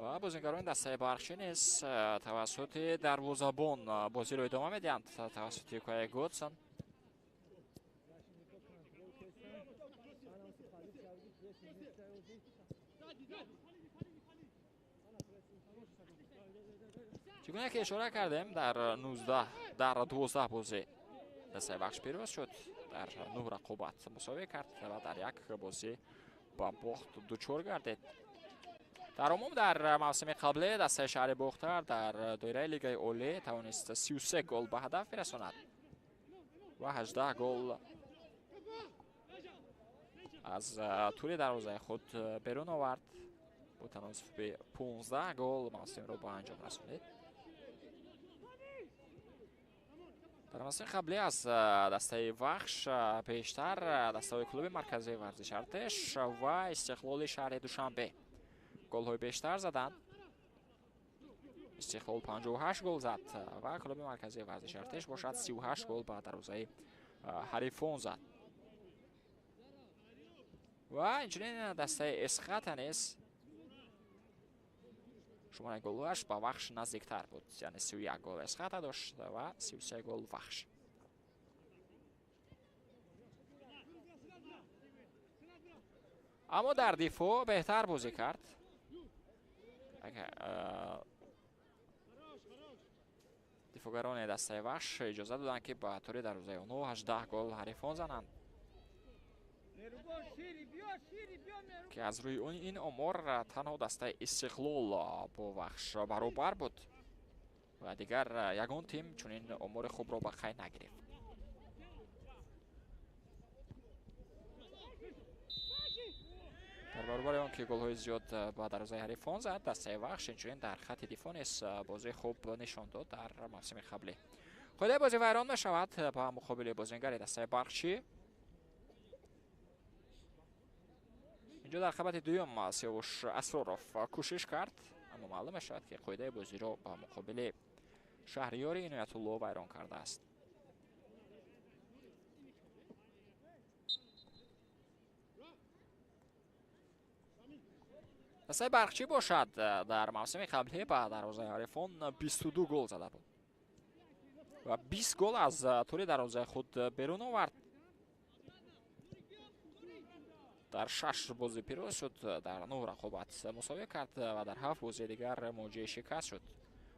و بازیگران دسته برخچی نیز توسط دروازه‌بان بازی رو ادامه میدهند توسط کای گودسون. چگونه که اشاره کردیم در 12 بازی دسته بخش پیروز شد، در 9 رقابت مساوی کرد و در یک بازی با باخت دچار گردید. در عموم در موسم قبلی دسته شهر باختر در دایره لیگ اولی توانست 33 گل به هدف برساند و 18 گل از توری دروازه خود بیرون آورد. با تناسب به 15 گل موسم را به انجام رسانید. در موسم قبلی از دسته وخش پیشتر دسته کلوب مرکزی ورزش ارتش و استقلال شهر دوشنبه گل های بیشتر زدند. استقلال 58 گل زد و کلوب مرکزی ورزش ارتش باشد 38 گل به دروازه حریفان زد. و اینچنین دسته اسقط نیز شماره گل‌هاش با وخش نزدیکتر بود، یعنی 31 گل اسقط داشت و 33 گل وخش. اما در دفاع بهتر بازی کرد. دفاعگران دسته وخش اجازه دادند که با طور دروازه اونها 18 گل حریفان زنند که از روی این آمار تنها دسته استقلال با وخش برابر بود و دیگر یگان تیم چنین آمار خوب را به خیر نگرفت. در برابر آن که گل‌های زیاد با دروازه حریفان زد، دسته وخش اینچنین در خط دفاع نیز بازی خوب نشان داد در موسم قبلی. خود بازی ویران می‌شود با مقابل بازیگر دسته برخچی. اینجا در خبت دوم سیاوش اسرارov کوشش کرد، اما معلوم شد که قاعده بازی را با مقابل شهریار عنایت الله ویران کرده است. دسته برخچی باشد در موسم قبلی با دروازه حریفان 22 گل زده بود و 20 گل از طور دروازه خود بیرون آورد. در 6 بازی پیروز شد، در 9 رقابت مساوی کرد و در 7 بازی دیگر مواجه شکست شد.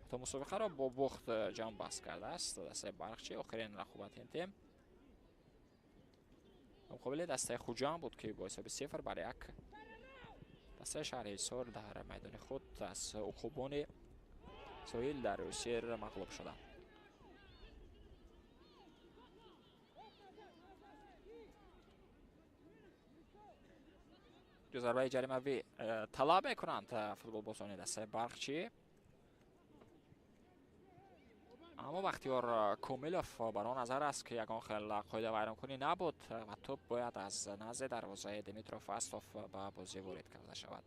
تا مسابقه را با باخت جمع بست کرده است. دسته برخچی آخرین رقابت این تیم مقابل دسته خوجان بود که با حساب 0-1 دسته شهرحصار در میدان خود از عقوبان ساحل در روسیه مغلوب شدند. ضربه جریمه‌ای طلب میکنند فوتبال بازان دسته برخچی، اما بختیار کومیلوف بر آن نظر است که یگان خیلی قاعده ویران کنی نبود و توپ باید از نزد دروازه دیمیتروف استوف به بازی وارد کرده شود.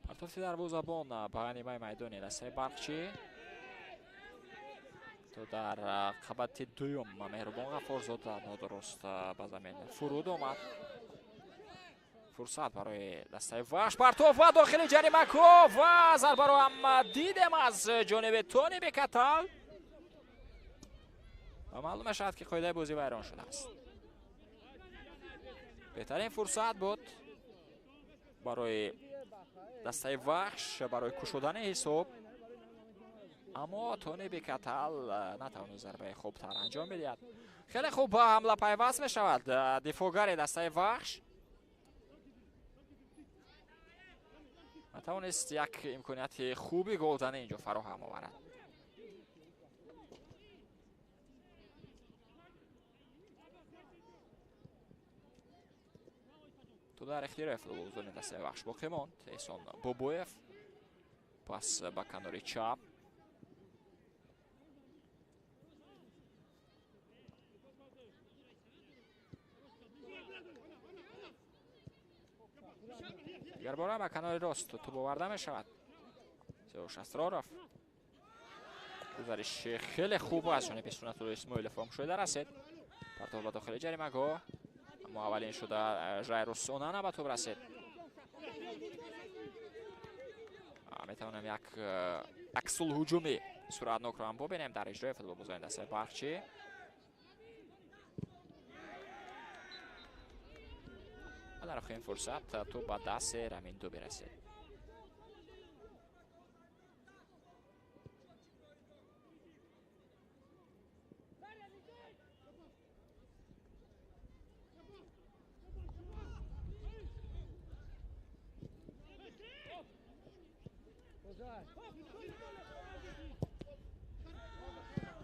پرتافت دروازه‌بان به نیمه میدانی دسته برخچی تو در خبت دوم مهربان غفورزاده نادرست به زمین فرود آمد. فرصت برای دسته وخش، پرتاف و داخل جریمه کو و ضربه رو هم دیدیم از جانب تونی بکتال و معلوم شد که قاعده بازی ویران شده است. بهترین فرصت بود برای دسته وخش برای کشودن حساب، اما تونی بکتال نتوانست ضربه خوبتر انجام بدهد. خیلی خوب با حمله پیوست می شود دفاعگر دسته وخش توانست یک امکانیت خوبی گلزنی اینجا فراهم آورد. تو در اختیار فوتبالبازان دسته بخش باقی ماند. احسان بابویف پس به کنار چپ. دیگر باره به کنار راست تو باورده می شود. سیاوش اسرارov گزارش خیلی خوب از جانب سنت‌الله اسماعیلوف هم شده رسید. پرتاب به داخل جریمه‌گاه، اما اولین شده ژایروس اونانا به توپ رسید. میتونم یک عکس الهجومی صورتناک رو هم ببینیم در اجرای فوتبالبازان دسته برقچی. و در آخرین فرصت توپ به دست رمیندو برسید.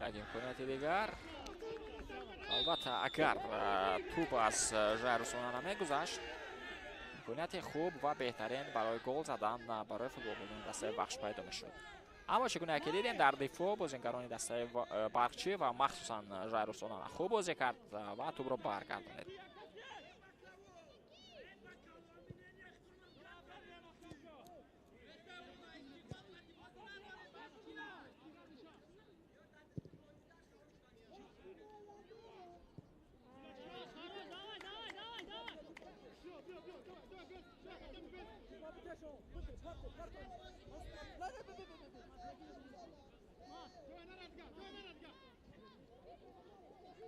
یک امکانیت دیگر، البته اگر توپ از ژایروس اونانا میگذشت، امکانیت خوب و بهترین برای گل زدن برای فوتبالبازان دسته بخش پیدا میشد. اما چگونه که دیدیم در دفاع بازیکنان دسته برقچی و مخصوصا ژایروس اونانا خوب بازی کرد و توپ را برگردانید.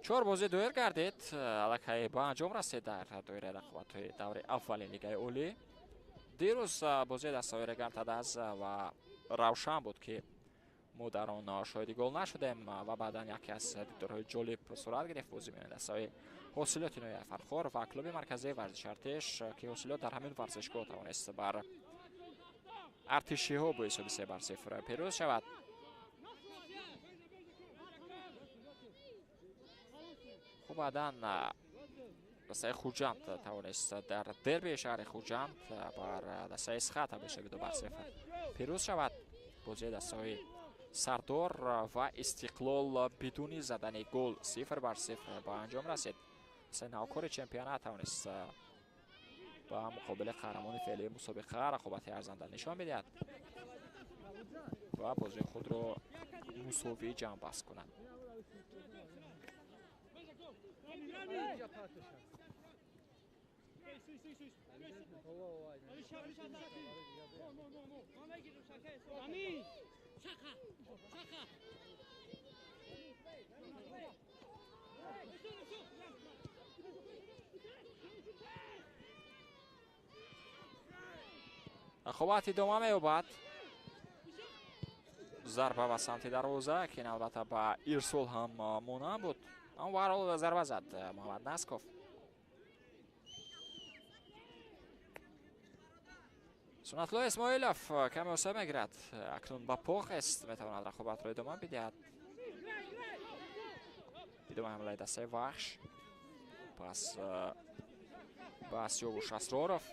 چهار بازی دویر گردید، الکی با انجام رسید در دویر رقابت‌های دور اول لیگ اولی. دیروز بازی دستاویر گرد از و روشن بود که ما در آن شاهد گل نشدیم و بعدا یکی از دیدارهای جالب صورت گرفت بازی میان دستای حاصلات نوی فرخور و کلوب مرکزی ورزش ارتش که حاصلات در همین ورزشگاه توانست بر ارتشی ها با حساب 3-0 پیروز شود. خب بعدا دسته خوجند توانست در دربی شهر خوجند بر دسته اسخط به شکل 2-0 پیروز شود. بازی دسته های سردار و استقلال بدون زدن گل 0-0 با انجام رسید. دسته نوکار چمپیونات توانست با مقابل قهرمان فعلی مسابقه رقابت ارزنده نشان بدهد و بازی خود را مساوی جمع بست کنند. رقابت ادامه می‌یابد. ضربه به سمت دروازه که البته به ارسال هم مانع بود، اما به هر حال ضربه زد محمد نسکوف. سنت‌الله اسماعیلوف کمی آسیب میگیرد، اکنون به پاخ است، میتواند رقابت را ادامه بدهد. ادامه حمله دسته وحش، پس به سیاوش اسرارov.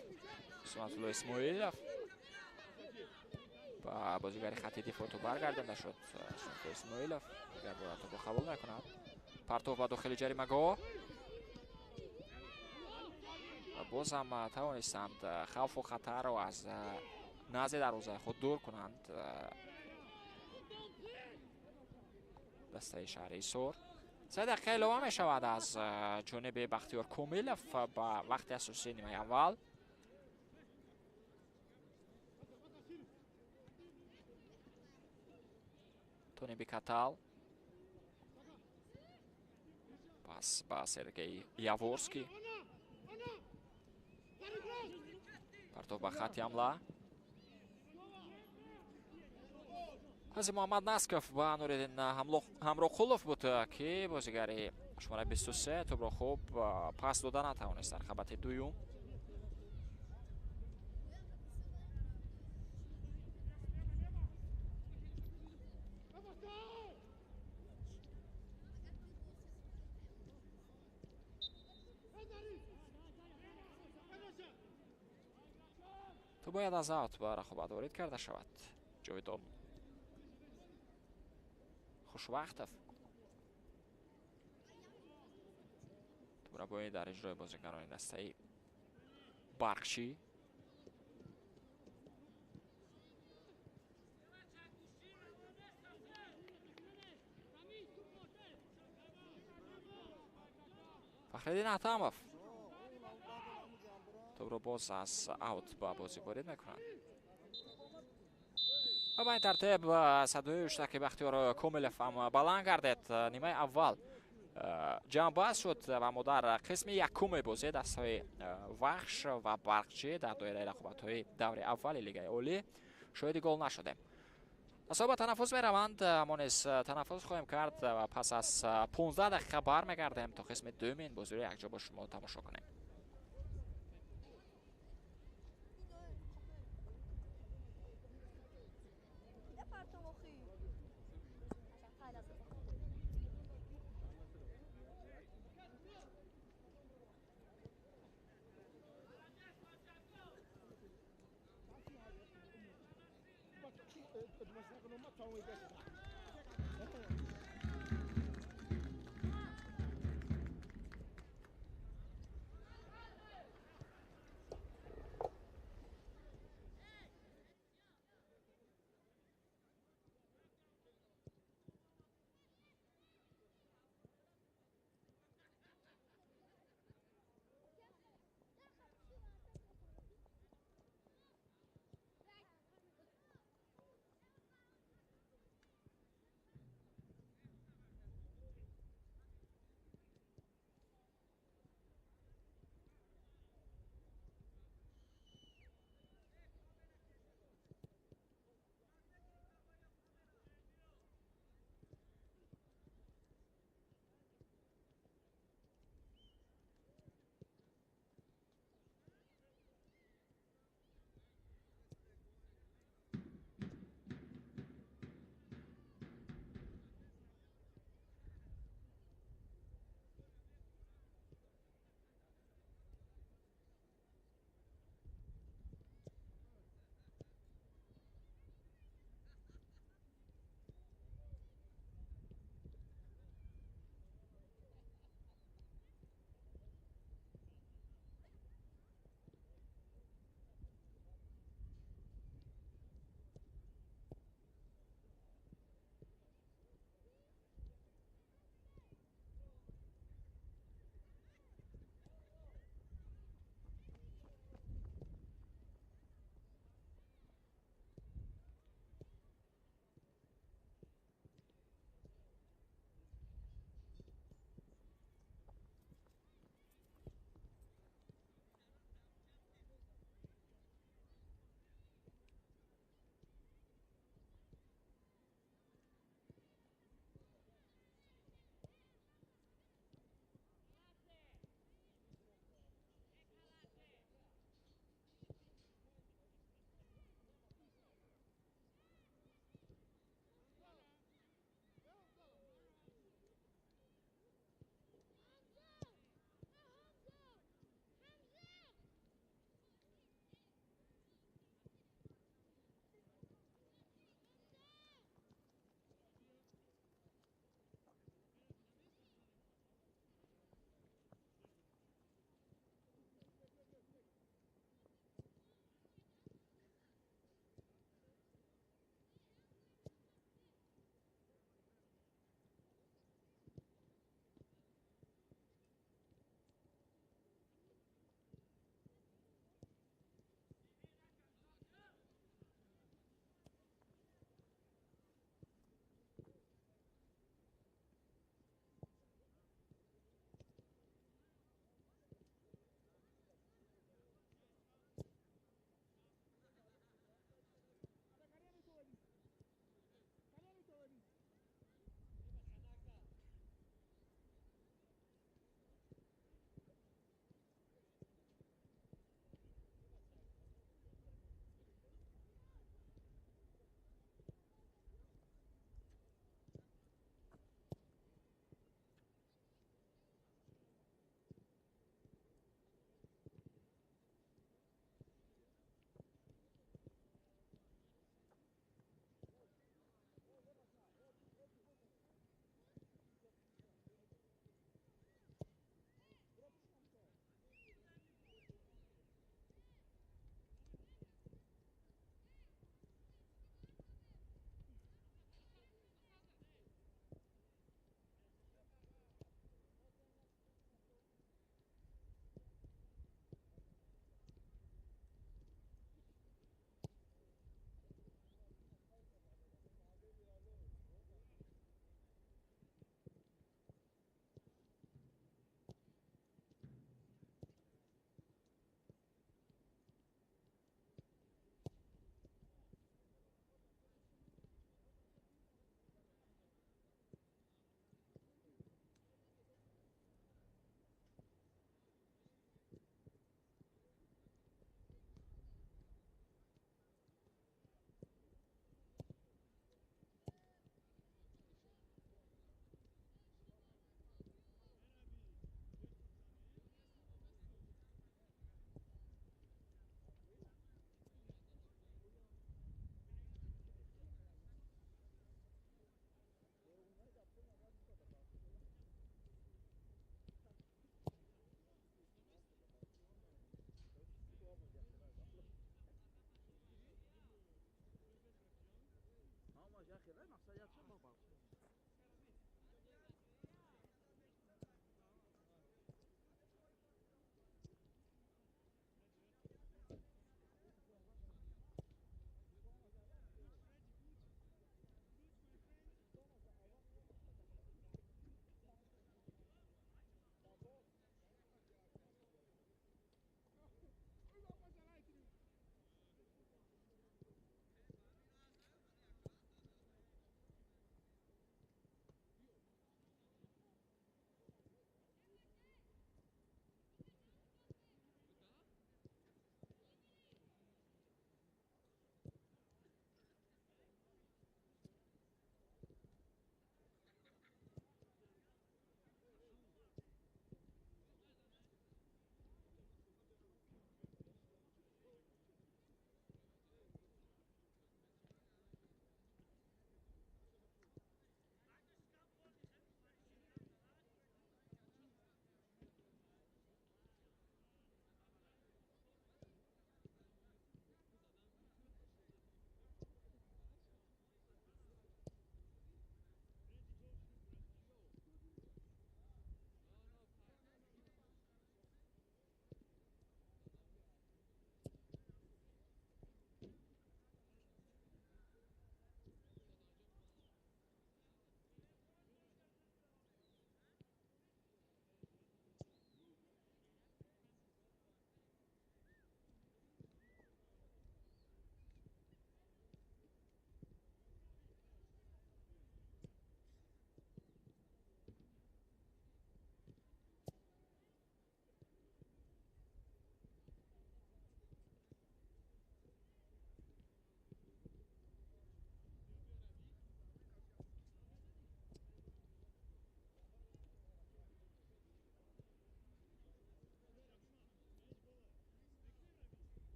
سنت‌الله اسماعیلوف با بازیگر خط دفاع تو برگردانده شد. سنت‌الله اسماعیلوف دیگر باید تو قبول نکند. پرتاب به داخل جریمه‌گاه و باز هم توانستند خوف و خطر را از نزد دروازه خود دور کنند. دسته شهر ایسور 3 دقیقه علاوه می شود از جانب بختیار کومیلوف به وقت اساسی نیمه اول. تونی بیکاتال پس با سرگئی یاورسکی. پرتاب به خط حمله از محمد نسکوف با نوریدین همراقولوف بود که بازیگر شماره 23 توپ را خوب پاس داده نتوانست در رقابت دوم. تو باید از اوت با رقابت وارد کرده شود. جاویدان خوشوقتов توبرابایی در اجرای بازیکنان دسته برقچی. فخرالدین اتمov توبرا باز از اوت با بازی وارد میکنند و با این ترتیب صدای اشتراک بختیار کوملف هم بلند گردید. نیمه اول جمع باز شد و ما در قسم یکم بازی دستهای وحش و برقچی در دایره رقابت‌های دور اول لیگ عالی شاهد گل نشدیم. اصلا تنفس میروند، ما نیز تنفس خواهیم کرد و پس از 15 دقیقه برمیگردیم تا قسم دومین بازی رو یکجا با شما تماشا کنیم.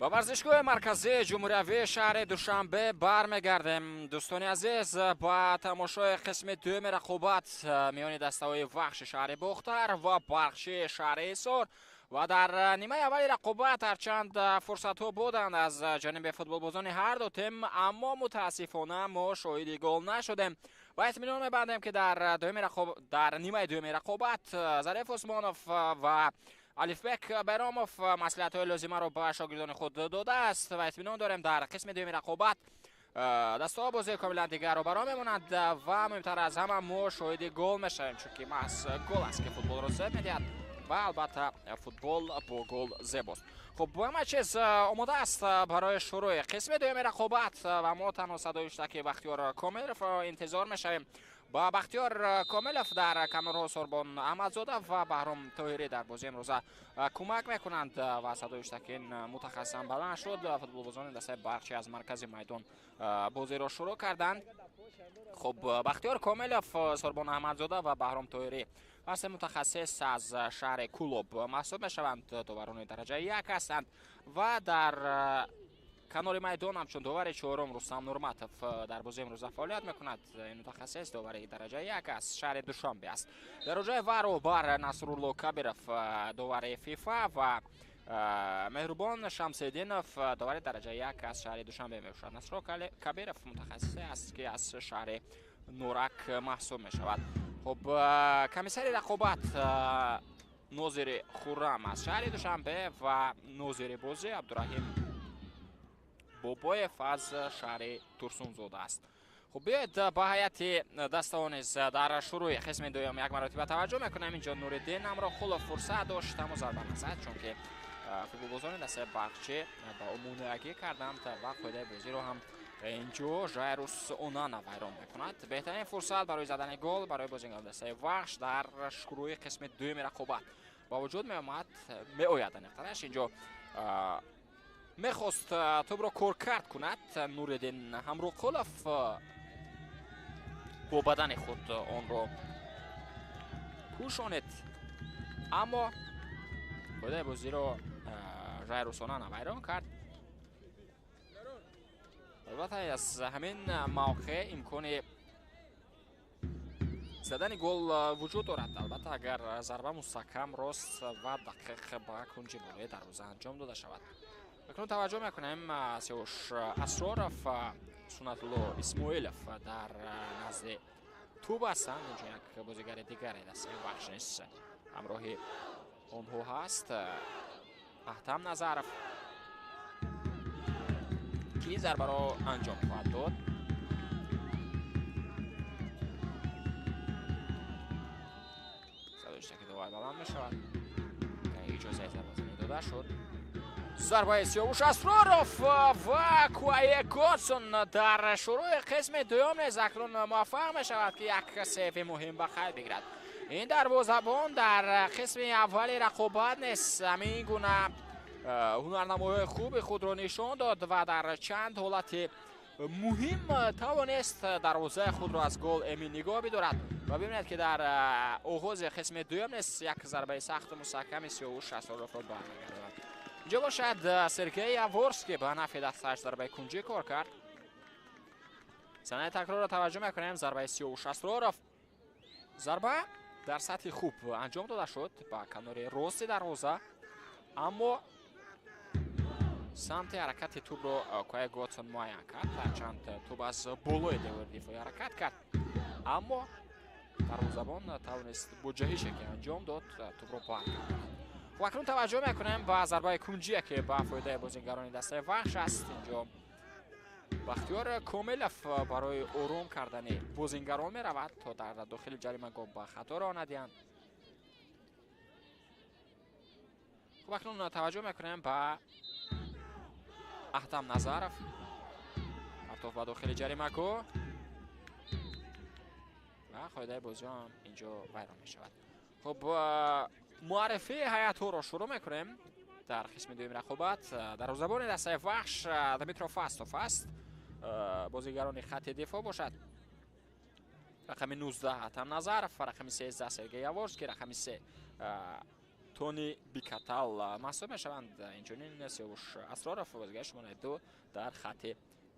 ба варзишгоҳи марказии ҷумҳуриявии шаҳри душанбе бармегардем. дӯстони азиз, ба тамошои қисми дуюми рақобат миёни дастаҳои вахши шаҳри бухтар ва бахши шаҳри ҳисор ва дар нимаи аввали рақобат ҳарчанд фурсатҳо буданд аз ҷониби футболбозони ҳарду тим, аммо мутаассифона мо шоҳиди гол нашудем ва итминон мебандем ки дар нимаи дуюми рақобат Зариф Усмонов ва Алифбек Байромов маслиҳатҳои лозимаро ба шогирдони худ додааст ва итминон дорем дар қисми дуюми рақобат дастаҳо бозии комилан дигарро баро мемонанд ва муҳимтар аз ҳама мо шоҳиди гол мешавем, чунки маҳз гол аст ки футболро зеб медиҳад ва албатта футбол бо гол зебост. хуб ҳама чиз омода аст барои шурӯи қисми дуюми рақобат ва мо танҳо садои иштаки Бахтиёр Комиловро интизор мешавем. با بختیار کاملوف در کنارها سوربون احمدزاده و بهرام طاهری در بازی امروزه کمک میکنند و صدای اشتکین متخصصا بلند شد. فوتبالبازان دسته بخشی از مرکز میدان بازی را شروع کردند. خب بختیار کاملوف، سوربون احمدزاده و بهرام طاهری هستند متخصص از شهر کولوب محسوب میشوند. داوران درجه یک هستند و در کنار میدان همچون داور چهارم رستم نورمتوف در بازی امروز فعالیت میکند. این متخصص داور درجه یک از شهر دوشنبه است. در جای وارو بر نصرالله کبیرов داور فیفا و مهربان شمس‌الدینов داور درجه یک از شهر دوشنبه میباشد. نصرالله کبیرов متخصص است که از شهر نورک محسوب میشود. خب کمیسر رقابت ناظر خرم از شهر دوشنبه و ناظر بازی عبدالرحیم بابایف از شهر ترسونزاده است. خب بیاید با هیئت دستان در شروع قسم دوم یک مرتبه توجه میکنم. اینجا نوردین امراخولov فرصت داشت اما ضربه نزد، چون که فوتبالبازان دسته بخچه با امونگی کردند و قاعده بازی رو هم اینجا ژایروس اونانا ویران میکند. بهترین فرصت برای زدن گل برای بازیکن دسته وحش در شروع قسم دوم رقابت با وجود میآید. نقطه‌اش اینجا میخواست توپ را کورکارت کند. نوردین امراخولov با بدن خود آن را کوشانید، اما قاعده بازی را ژایروس اونانا ویران کرد. البته از همین موقع امکان زدن گل وجود دارد، البته اگر ضربه مستحکم راست و دقیق به کنج بالای دروازه انجام داده شود. اکنون توجه میکنیم سیاوش اسرارov و سنت‌الله اسماعیلov در نزد توپ هستند. اینجا یک بازیگر دیگری دسته وحش نیست، همراه آنها هست احتم نظرov که ضربه را انجام خواهد داد. صدای اشتکی داور بلند میشود که اجازه ضربه داده شد. ضربه سیاوش اسرارov و کوای گاتسون در شروع قسم دوم نیز اکنون موفق می شود که یک سیو مهم به خیر بگیرد. این دروازه‌بان در قسم اول رقابت نیز همین گونه هنرنمایی خوب خود را نشان داد و در چند حالت مهم توانست دروازه خود را از گل امین نگاه بدارد و ببینید که در آغاز قسم دوم نیز یک ضربه سخت مستحکم سیاوش اسرارov را برمیگرداند. اینجا باشد سرگئی یاورسکی به نفع دستش ضربه کنجی کار کرد. صحنه تکرار را توجه میکنیم. ضربه سیاوش اسرارov، ضربه در سطح خوب انجام داده شد با کنار راست دروازه، اما سمت حرکت توپ را کوای گاتسون معین کرد. هرچند توپ از بالای دیوار دفاعی حرکت کرد، اما دروازه‌بان توانست با جهشی که انجام داد توپ را پاک کرد. و اکنون توجه میکنیم به ضربه کنجی که به فایده بازیگران دسته وحش است. اینجا بختیار کاملوف برای آروم کردن بازیگران می رود تا در داخل جریمه گاه به خطا را ندهند. و اکنون توجه میکنیم به احتم نظرov پرتاب به داخل جریمه گاه و قاعده بازی هم اینجا ویران می شود. خب معرفی هیئت ها را شروع میکنیم. در قسم دوم رقابت دروازه‌بان دسته وحش دمیترو فاستوف است. بازیگران خط دفاع باشد. رقم 19 احتم نظرov، رقم 13 سرگئی یاورسکی، رقم 3 تونی بیکاتال محسوب میشوند. اینچنین سیاوش اسرارов بازیگر شماره 2 در خط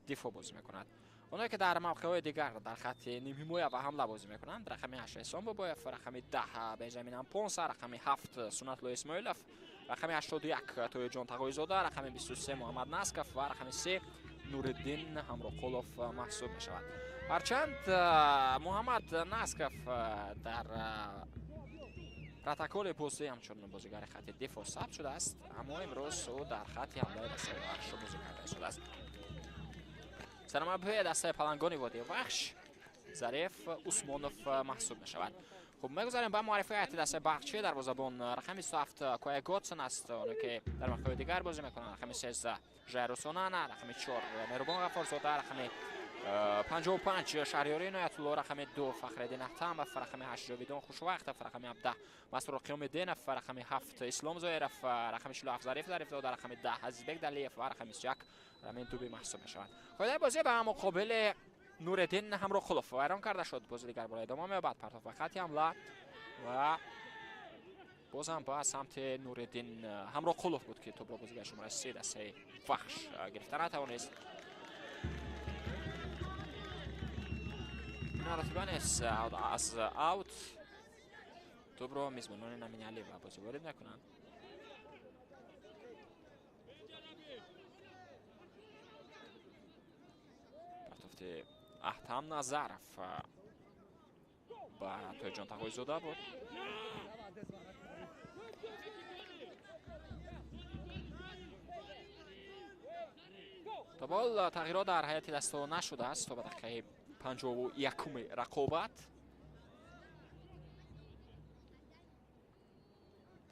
دفاع بازی میکند. اونایی که در موقع‌های دیگر در خط نیم حمایت و حمله بازی میکنند رقم 8 اسلام بابایف، رقم 10 بنجامین امپونسا، رقم 7 سنت لو اسماعیلوف، رقم 81 توی جان تقوی‌زاده، رقم 23 محمد نسکف و رقم 3 نورالدین همروقلوف محسوب میشود. هرچند محمد نسکف در پروتکل پستی همچون بازیگر خط دفاع ثبت شده است، اما امروز او در خط حمله دسته وحش بازی کرده شده است. سرمربی دسته پلنگانی وادی وحش ظریف عثمانوف محسوب میشود. خب میگذاریم به معرفی هیئت دسته باغچی. دروازه‌بان رقم 27 کویا گوتسن است، اون که در مقطع دیگر بازی میکنه. رقم 13 ژایرو سونانا، رقم 4 مهربان غفارزاده، رقم 55 شهریاری عنایت الله، رقم 2 فخرالدین احتمов، رقم 8 جاویدان خوشوقت، رقم 17 مسرور قیام الدینov، رقم 7 اسلام زایرов، رقم 47 ظریف داده، رقم 10 عزیزبک دلیف و رقم 21 رامین توبی محسوب میشوند. خود بازی به مقابل نورالدین همروقلوف ویران کرده شد. بازی دیگر برای ادامه می‌یابد. پرتاب و خط حمله و بازم با سمت نورالدین همروقلوف بود که توپ را بازیگر شماره 3 دسته وحش گرفتن نتوانست. راتبان از اوت توپ را میزبانان امین علی و بازی وارد نکنند. پرتافت احتم نظرف با توی جان تقوی‌زاده بود. تا بال تغییرات در هیئت دسته نشده است تا به دقیقه 51 رقابت.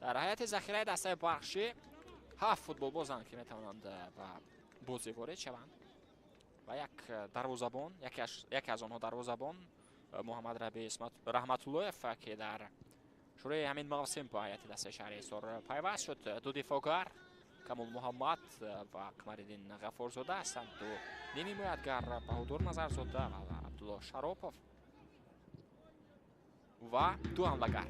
در هیئت ذخیره دسته باغچی 7 فوتبال بازند که میتوانند به بازی وارد شوند و یک دروازه‌بان، یکی از آنها دروازه‌بان محمد ربیع رحمت الله‌ف که در شروع همین موسم با هیئت دسته شهریار پیوست شد. دو دفاعگر کمال محمد و قمرالدین غفارزاده هستند. دو نیمه حمایتگر بهادر نظرزاده و عبدالله شراپوف و دو حمله‌گر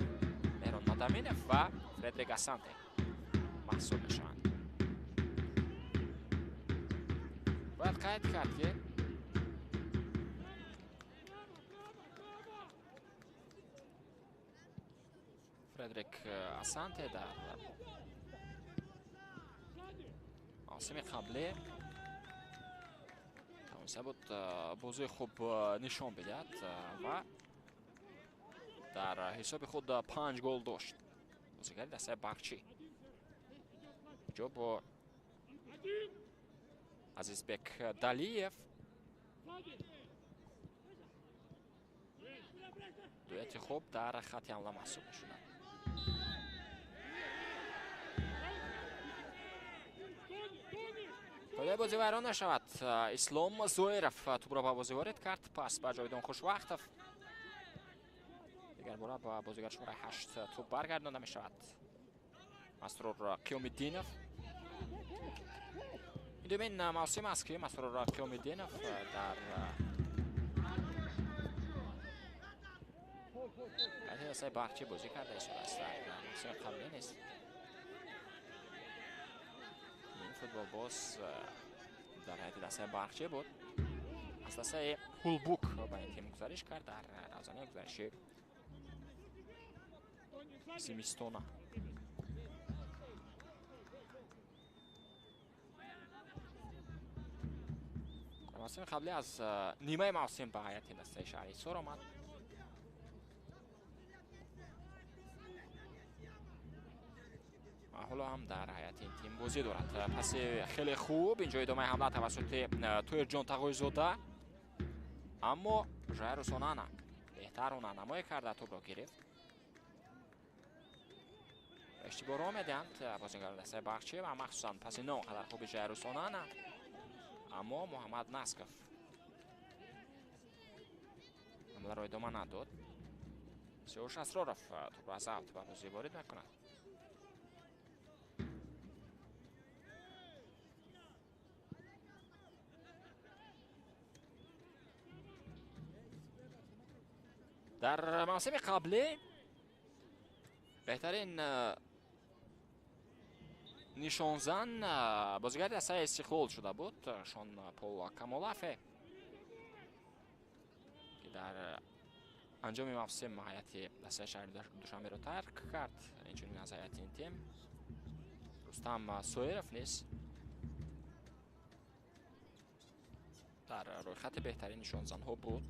مهران مدامینov و فردریک اسانته محسوب میشوند. باید قید کرد که فردریک اسانته در موسم قبلی توانسته بود بازی خوب نشان بدهد و در حساب خود 5 گل داشت. بازیگر دسته باغچی جو با عزیزبک دلیف دویت خوب در خط حمله محسوب می‌شدند. تا بازی ویران نشود اسلام زایرов توپ را به بازی وارد کرد. پس به جاویدان خوشوقتov دیگر باره با بازیگر شماره 8 توپ برگردانده می شود. مسرور قیام‌الدینov این دومین موسم است که مسرور قیام‌الدینov در هیئت دسته باغچی بازی کرده است. در موسم قبلی نیست. این فوتبال باز در هیئت دسته باغچی بود. از دسته هولبوک با این تیم گزارش کرد در روزانه گزارش زمستانه. در موسم قبلی از نیمه موسم به هیئت دسته شهریار آمد. حالا هم در هیئت این تیم بازی دارد. پس خیلی خوب اینجا ادامه حمله توسط توی جان تقوی‌زاده، اما ژایرو سونانا بهتر راهنمایی کرده توپ را گرفت. اشتباه را میدهند بازیگر دسته باغچی و مخصوصا پس نه قدر خوب ژایرو سونانا، اما محمد نسکف حمله را ادامه نداد. سیاوش اسرارov توپ را از اوت به بازی وارد میکند. در موسم قبلی بهترین нишонзан бозигари дастаи Истиқлол шуда буд Шон Пол Камолафе ки дар анҷоми мавсим ҳайати дастаи шаҳри Душанберо тарк кард. Инчунин аз ҳайати ин тим Рустам Соиров низ дар рӯйхати беҳтарин нишонзанҳо буд.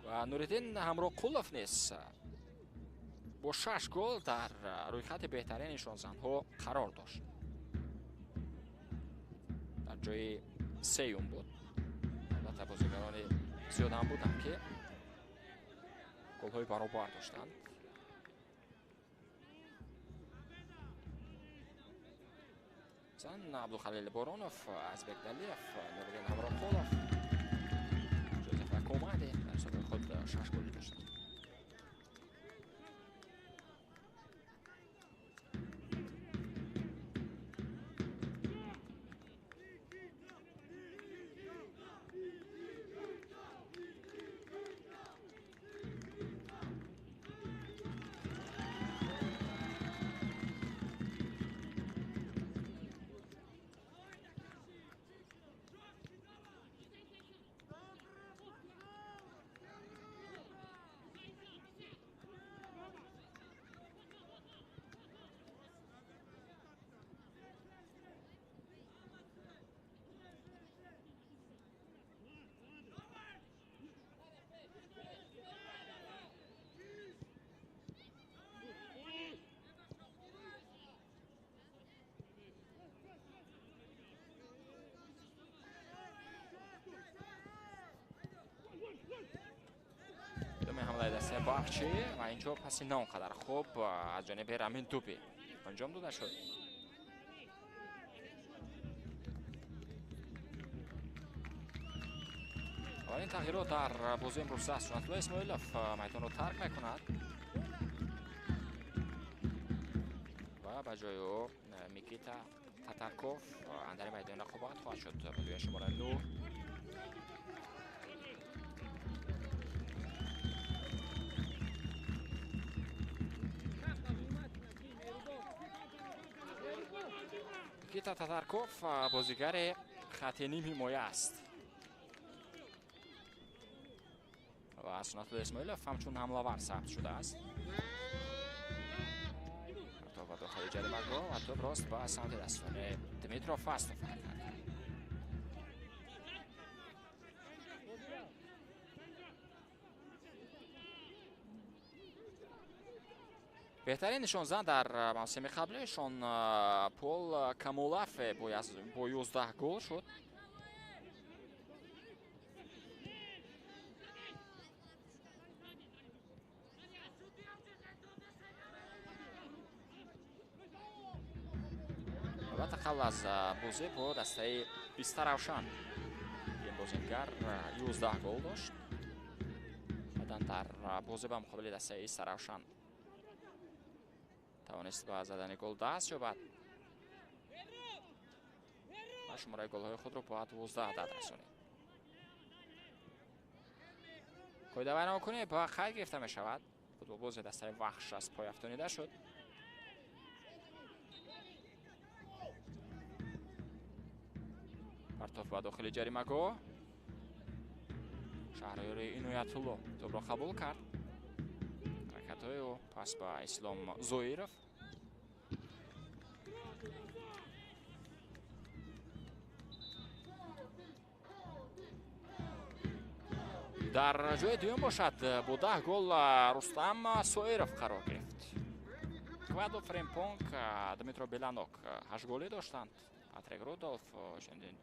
ва Нуриддин Ҳамроқулов низ бо 6 гол дар рӯйхати беҳтарин нишонзанҳо қарор дошт. дар ҷои сеюм буд. албатта бозигарони зиёд ҳам буданд ки голҳои баробар доштанд. зан Абдухалил Боронов, Азбек Далиев, Нуриддин Ҳамроқулов, Ҷозеф Акумади дар ҳисоби худ 6 гол доштанд. ҳамлаи дастаи Бахчӣ ва инҷо паси не он қадар хуб аз ҷониби Рамин Дуби анҷом дода шуд. аввалин тағйирот дар бозии имрӯза Сунатулло Исмоилов майдонро тарк мекунад ва ба ҷои ӯ Микита Татарков андари майдони рақобат хоҳад шуд. бодуи шумора 9 Микита Татарков бозигари хатти ним ҳимоя аст ва Сунатулло Исмоилов ҳамчун ҳамлавар сабт шудааст. ҳатто ба дохили ҷаримагоҳ ва топ рост ба самти дастуни Дмитро Фастов ҳаракат кард. беҳтарин нишонзан дар мавсими қаблишон Пол Камолафе бо 11 гол шуд. албатта қабл аз бозӣ бо дастаи Истаравшан ин бозингар 11 гол дошт. баъдан дар бозӣ ба муқобили дастаи Истаравшан тавонист ба задани гол даст ёбад ва шумораи голҳои худро ба 12 дад расонид. қоида байномакунӣ ба қайд гирифта мешавад. футболбози дастаи Вахш аз пой афтонида шуд. партоф ба дохили ҷаримагоҳ. шаҳрёри Иноятулло тӯбро қабул кард. ҳаракатҳои ӯ пас ба Ислом Зоиров. дар ҷои дуюм бошад бо 10 гол Рустам Соиров қарор гирифт. Квадо Фримпонг, Дмитро Беланок 8 голӣ доштанд. Патрик Рудолф,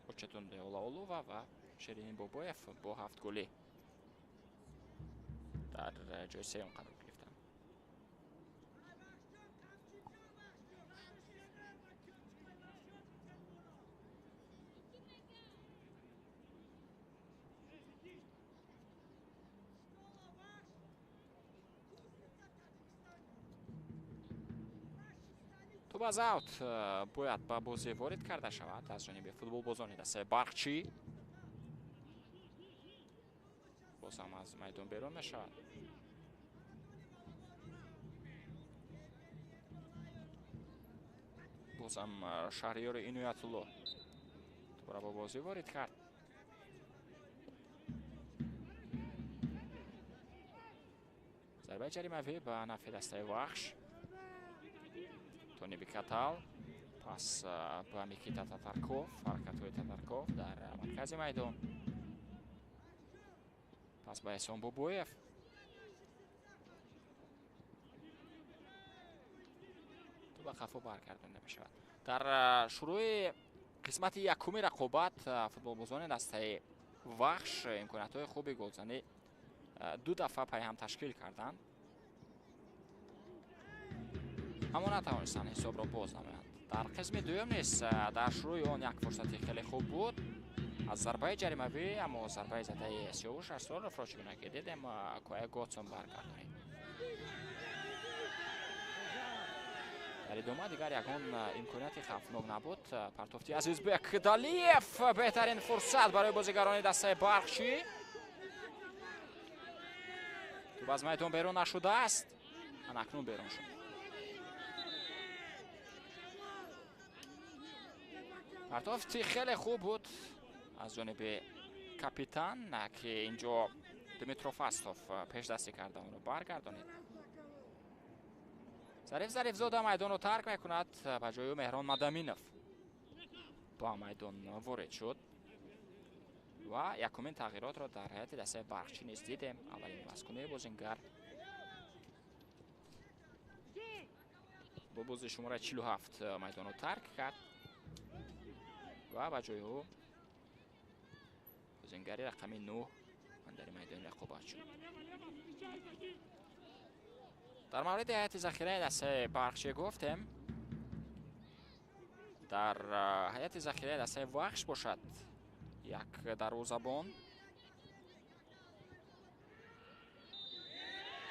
Очетунде Олаолова ва Шерин Бобоев бо 7 голӣ дар ҷои сеюм қарор гирифтанд. тӯб аз аут бояд ба бозӣ ворид карда шавад аз ҷониби футболбозони дастаи Барқчӣ. باز هم از میدان بیرون میشود. باز هم شهریار اینویت الله دوباره با بازی وارد کرد. ضربه جریمه‌ای به نفع دسته وحش. تونی بیکاتال پس به میکیتا تاتارکوف. حرکت‌های تاتارکوف در مرکز میدان. پس به احسان بوبویف. تو به خفا برگردانده می شود. در شروع قسمت یکمی رقابت فوتبالبازان دسته وحش امکانیت‌های خوبی گلزنی دو دفعه پای هم تشکیل کردند، اما نتوانستند حساب را باز نمایند. در قسم دوم نیز در شروع آن یک فرصتی خیلی خوب بود از ضربه جریمه‌ای، اما ضربه زده سیاوش اسرارов را چگونه که دیدیم کوه گاتسون برگردانید. در ادامه دیگر یگان امکانیت خوفناک نبود. پرتافتی عزیزبک دالیف بهترین فرصت برای بازیگران دسته برخشی. تو از میدان بیرون نشده است، اکنون بیرون شد. پرتافتی خیلی خوب بود از جانب کاپیتان که اینجا دمیتروف استوف پیش دستی کرده اون رو برگردانید. ظریف زاده میدان رو ترک میکند. به جای مهران مدامینوف با میدان وارد شد و یکمین تغییرات را در هیئت دسته برخچی نیز دیدیم. اولین بازیکن بازیگر با بازی شماره 47 میدان رو ترک کرد و به جای او بازیگری رقم 9 در میدان رقابت شد. در مورد هیئت ذخیره دسته برخشی گفتیم. در هیئت ذخیره دسته وحش باشد یک دروازه‌بان،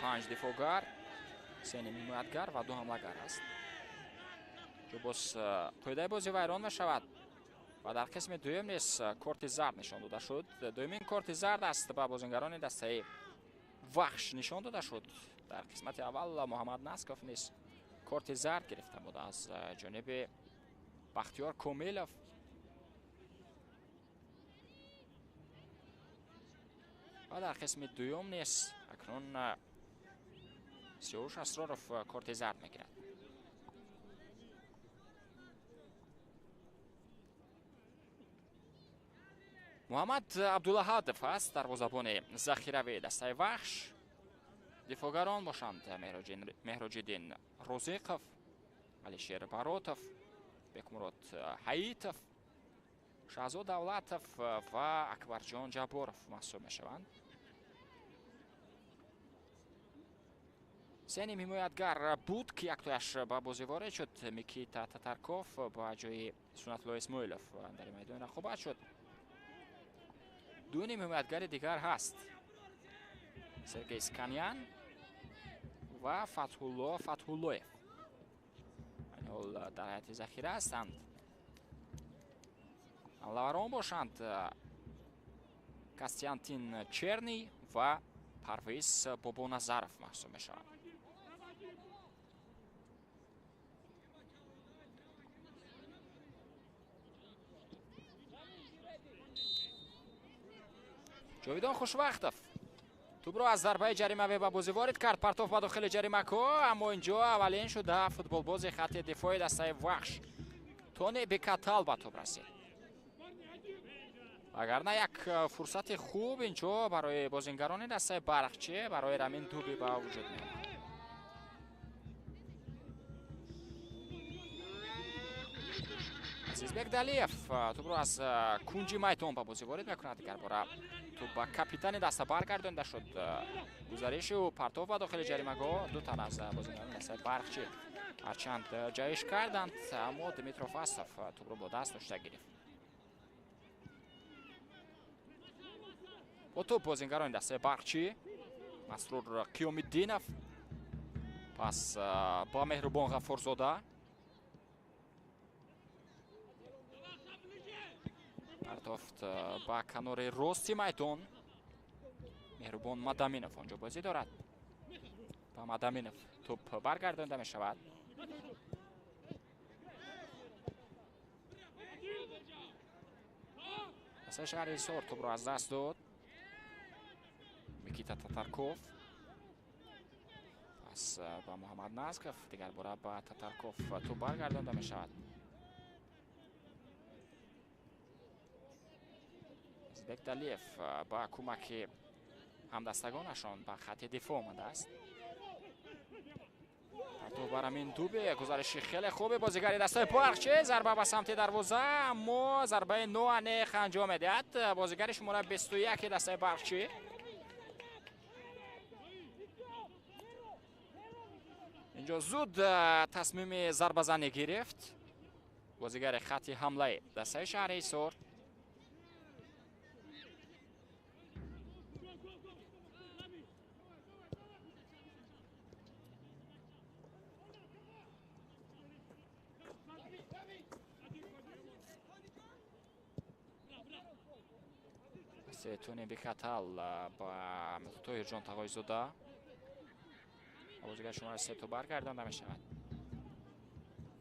5 دفاعگر، 3 حمایتگر و 2 حمله‌گر است. که باز قاعده بازی ویران میشود و در قسم دوم نیز کارت زرد نشان داده شد. دومین کارت زرد است به بازیگران دسته وحش نشان داده شد. در قسمت اول محمد نسکوف نیز کارت زرد گرفته بود از جانب بختیار کومیلوف. و در قسم دوم نیز اکنون سیاوش اسرارov کارت زرد میگیرد. محمد عبدالله هادف است دروازه‌بان ذخیروی دسته وحش. دفاعگران باشند مهراجدین روزیقوف، علیشیر باروتوف، بکمرات حییتوف، شهزاد دولتوف و اکبرجان جباروف محسوب میشوند. 3 حمایتگر بود که یک تایش به بازی وارد شد. میکیتا تاتارکوف با جای سنت الله اسماعیلوف در میدان رقابت شد. 2 حمایتگر دیگر هست، سرگی اسکانیان و فتح‌الله در هیئت ذخیره هستند. حمله‌وران باشند کاستیانتین چرنی و پرویز بابانظرов محسوب میشوند. جاویدان خوشوقتوف توپ را از ضربه جریمه به بازی وارد کرد. پرتاف به داخل جریمه کو، اما اینجا اولین شده فوتبالباز خط دفاعی دسته وحش تونی بیکاتال به توپ رسید. اگر نه یک فرصت خوب اینجا برای بازیگران دسته برخچه برای رامین دوبی به وجود میاد. عزیزبک دالیف توپ را از کنج میدان به بازی وارد میکند. دیگر باره توپ به کاپیتان دسته برگردانده شد. گزارش و پرتاف به داخل جریمه‌گاه. 2 تن از بازیگران دسته برخچه هرچند جایش کردند، اما دمیتروف استوف توپ را با دست داشته گرفت. با توپ بازیگران دسته برخچی مسرور قیومیدینوف، پس با مهربان غفورزاده، پرتافت با کنار راستی میدان مهربان مدامینوف آنجا بازی دارد و مدامینوف توپ برگردانده می شود. دسته شهر حصار توپ را از دست داد. میکیتا تاتارکوف پس با محمد نزکف دیگر باره با تاتارکوف توپ برگردانده می شود. ازبک دلیف با کمک همدستگانشان به خط دفاع آمده است. تو برامین دوبه گزارشی خیلی خوبه. بازیگری دستای باغچه ضربه به سمت دروازه اما ضربه نوانق انجام میدهد. بازیگر شماره 21 دستای باغچه. اینجا زود تصمیم ضربه زنی گرفت بازیگر خط حمله دستای شهر حصار. تونی بکتل با توی جان تقای زوده بازیگر شماره 3 تو برگردانده می شود.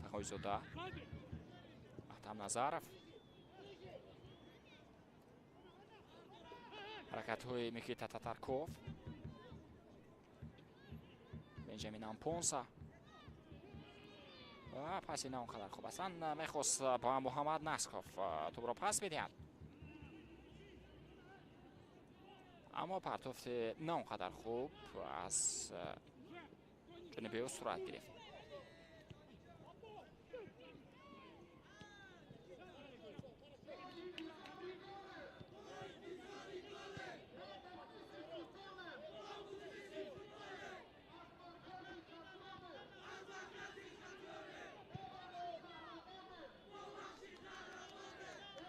تقای زوده محتم نظرف حرکت های میکیتا تاتارکوف بنجامین امپونسا و پس این اونقدر خوب اصلا میخواست با محمد نزکف تو را پس بدهد اما پرتافت نه اونقدر خوب از جانب او صورت گرفت.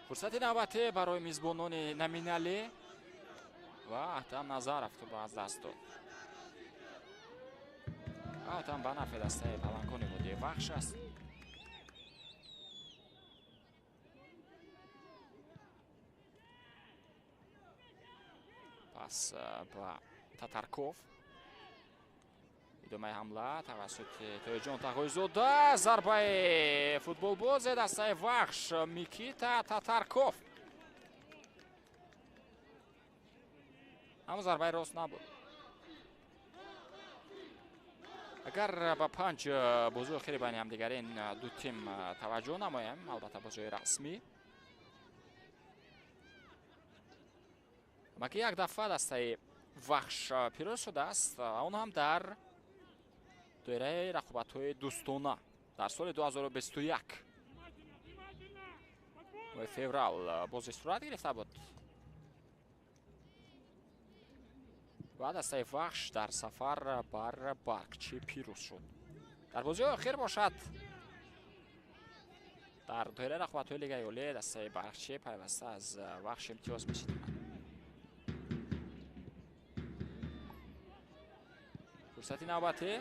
فرصت نوبتی برای میزبانان نمینالی و احتم نظرف تو از دست داد. احتم به نفع دسته پلنگانی بوده بخش است. پس با تاتارکوف ادامه حمله توسط تویجان تقوی زوده ضربه فوتبال باز دسته وخش میکیتا تاتارکوف اما ضربه راست نبود. اگر با پنج بازی خیلی بین همدیگرین دو تیم توجه نمایم البته بازی رسمی اما که یک دفعه دسته وخش پیروز شده است اون هم در دوره رقابت‌های دوستانه در سال 2021 و فوریه بازی صورت گرفته بود و دسته وخش در سفر بر باغچه پیروز شد. در بازی آخر باشد در دوره رقابت‌های لیگ ایالی دسته باغچه پیوسته از وخش امتیاز می‌گیرد. فرصتی نوبتی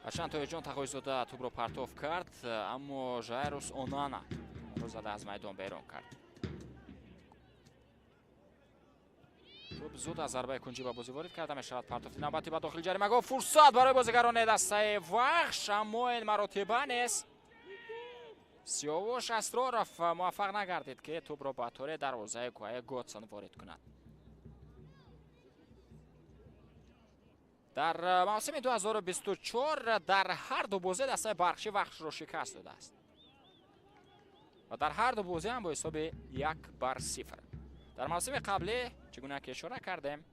هرچند تویجان تقوی زوده توپ را پرتاب کرد اما ژایروس اونانا اون را زده از میدان بیرون کرد. توپ زود از ضربه کنجی به بازی وارد کرده می شود. پرتافت نوبتی به داخل جریمه گفت فرصت برای بازیگران دسته وخش اما این مراتبه نیست. سیاوش اسرارов موفق نگردید که توپ را به طور دروازه کوه گوتسون وارد کند. در موسم 2024 در هر دو بازی دسته باغچه وخش را شکست داده است و در هر دو بازی هم با حساب 1-0. در موسم قبلی چگونه که اشاره کردیم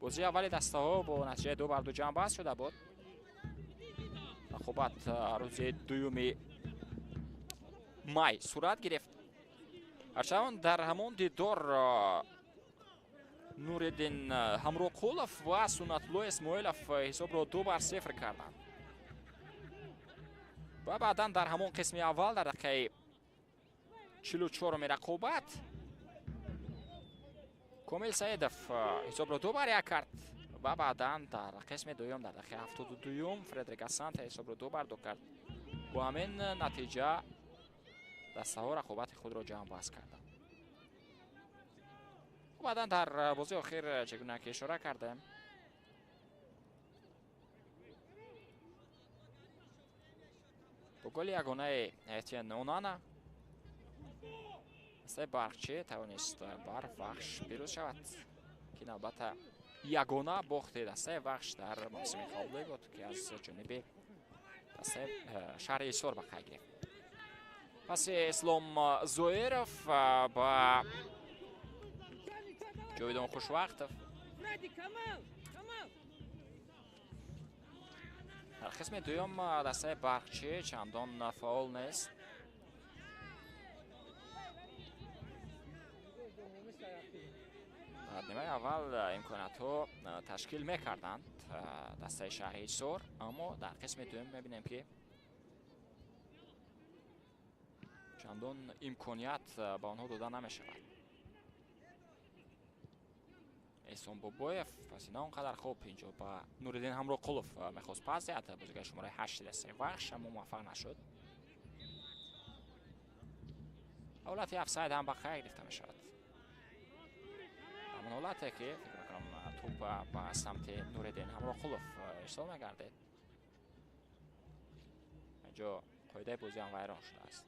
بازی اول دسته ها با نتیجه 2-2 جمع بست شده بود. رقابت روز 2 مای صورت گرفت. هرچند در همون دیدار نوردین همروقولов و سنتالله اسماعیلov حساب را 2-0 کردند و بعدا در همون قسم اول در دقیقه 44 رقابت کومیل سعیدов حساب را 2-1 کرد و بعدا در قسم دوم در دقیقه 72 فردریک اسانت حساب را 2-2 کرد. با همین نتیجه دسته ها رقابت خود را جمع بست کردند. بعدا در بازی آخر چگونه که اشاره کردم با گل یگانه اتین اونانا دستای برقچی توانست بر وخش پیروز شود که البته یگانه باخت دستای وخش در موسم قبلی بود که از جانب دستای شهر ایسور به خیر گرفت. پس اسلام زویرов با جاویدان خوشوقتов در قسم دوم دستای برقچی چندان فعال نیست. در نیمه اول امکانات ها تشکیل میکردند دستای شهر ایسور، اما در قسم دوم میبینیم که چندان امکانیت به آنها داده نمیشود. احسان بابایف پس اینا اونقدر خوب اینجا با نوردین همراقلوف میخواست پس دهد بازیگر شماره 8 دستای وخش، اما موفق نشد. حالت افساید هم به خیر گرفته میشود. همون حالتی که فکر میکنم توپ به سمت نوردین همراقلوف ارسال میگردید. اینجا قاعده بازی هم ویران شده است.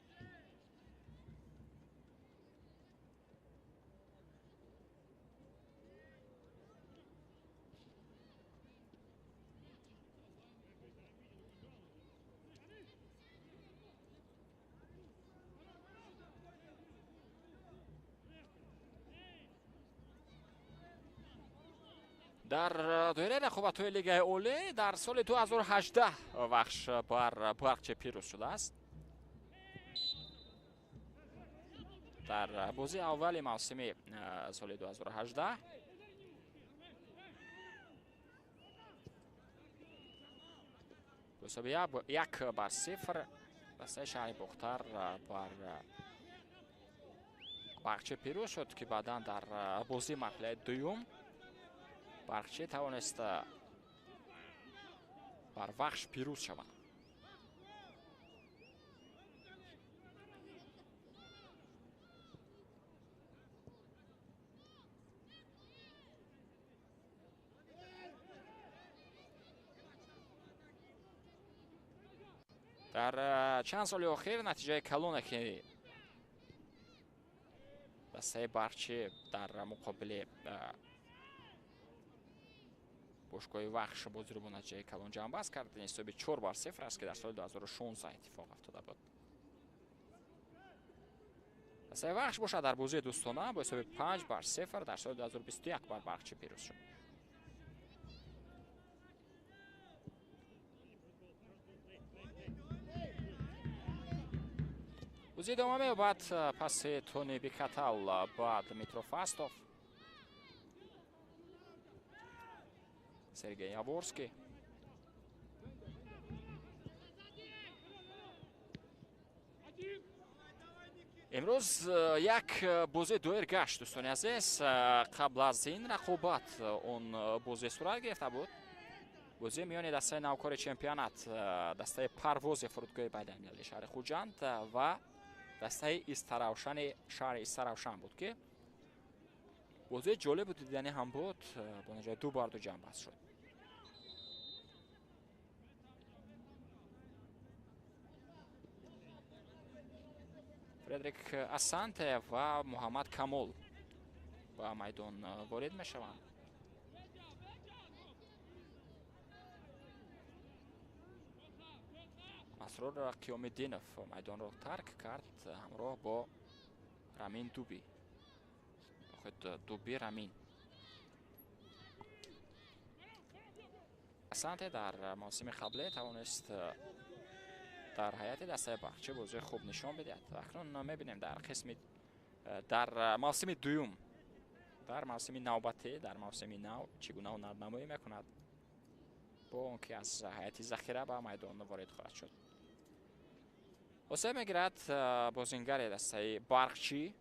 در دوره رقابت‌های لیگ اولی در سال 2018 وخش بر برقچی پیروز شده است. در بازی اول موسم سال 2018 مساوی 1-0 دستای شهر بختر بر برقچی پیروز شد که بعدا در بازی مرحله دوم برقچی توانست بر وخش پیروز شود. در چند سال اخیر نتیجه کلونه که دستای برقچی در مقابل باشگاه وخش بازی رو با نتیجه کلان جنببست کرد. حساب 4-0 است که در سال 2016 اتفاق افتاده بود. دستای وخش باشد در بازی دوستانه با حساب 5-0 در سال 2021 بر برقچی پیروز شد. بازی ادامه بعد پس تونی بیکاتال بعد میتروفاستوف سرگئی یاورسکی امروز یک بازی دویر گشت دوستان عزیز. قبل از این رقابت اون بازی صورت گرفته بود، بازی میان دسته نوکار چمپیونات دسته پرواز فرودگاه بین‌المللی شهر خوجند و دسته استراوشن شهر استراوشن بود که بازی جالب بود، دیدنی هم بود. با نتیجه 2-2 جنببست شد. فردریک اسانته و محمد کمال با میدان وارد میشوند. مسرور قیام‌الدینوف میدان را ترک کرد همراه با رامین دوبی. خود دوبی رامین. اسانته در موسم قبلی توانست در حیات دسته برقچی بازی خوب نشان بدهد. اکنون میبینیم در قسم در موسم دوم، در موسم نوبتی، در موسم نو چگونه نمایی میکند با اون که از حیات ذخیره به میدان وارد خواهد شد. حسین میگیرد بازیگر دسته برقچی.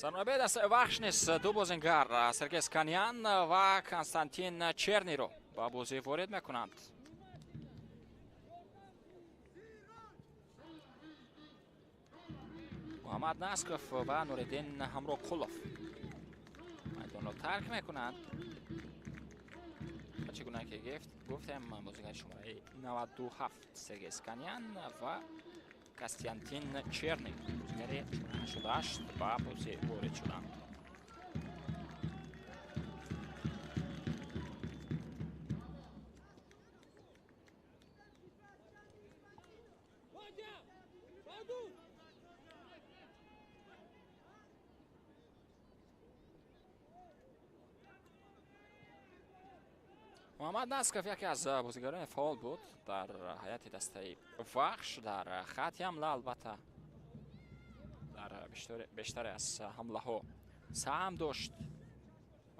сармаби дастаи вахш нест ду бозингар Сергей Сканян ва Константин Черниро ба бозӣ ворид мекунанд. محمد نسکوف و نوردین همراقولوف میدان را ترک میکنند. چگونه که گفتم بازیگر شماره 97 سرگئی اسکانیان و کاستیانتین چرنی بازیگر 88 با بازی وارد شدند. محمد نسکوف یکی از بازیگران فعال بود در هیئت دسته وحش. در خط حمله البته در بیشتر از حمله ها سهم داشت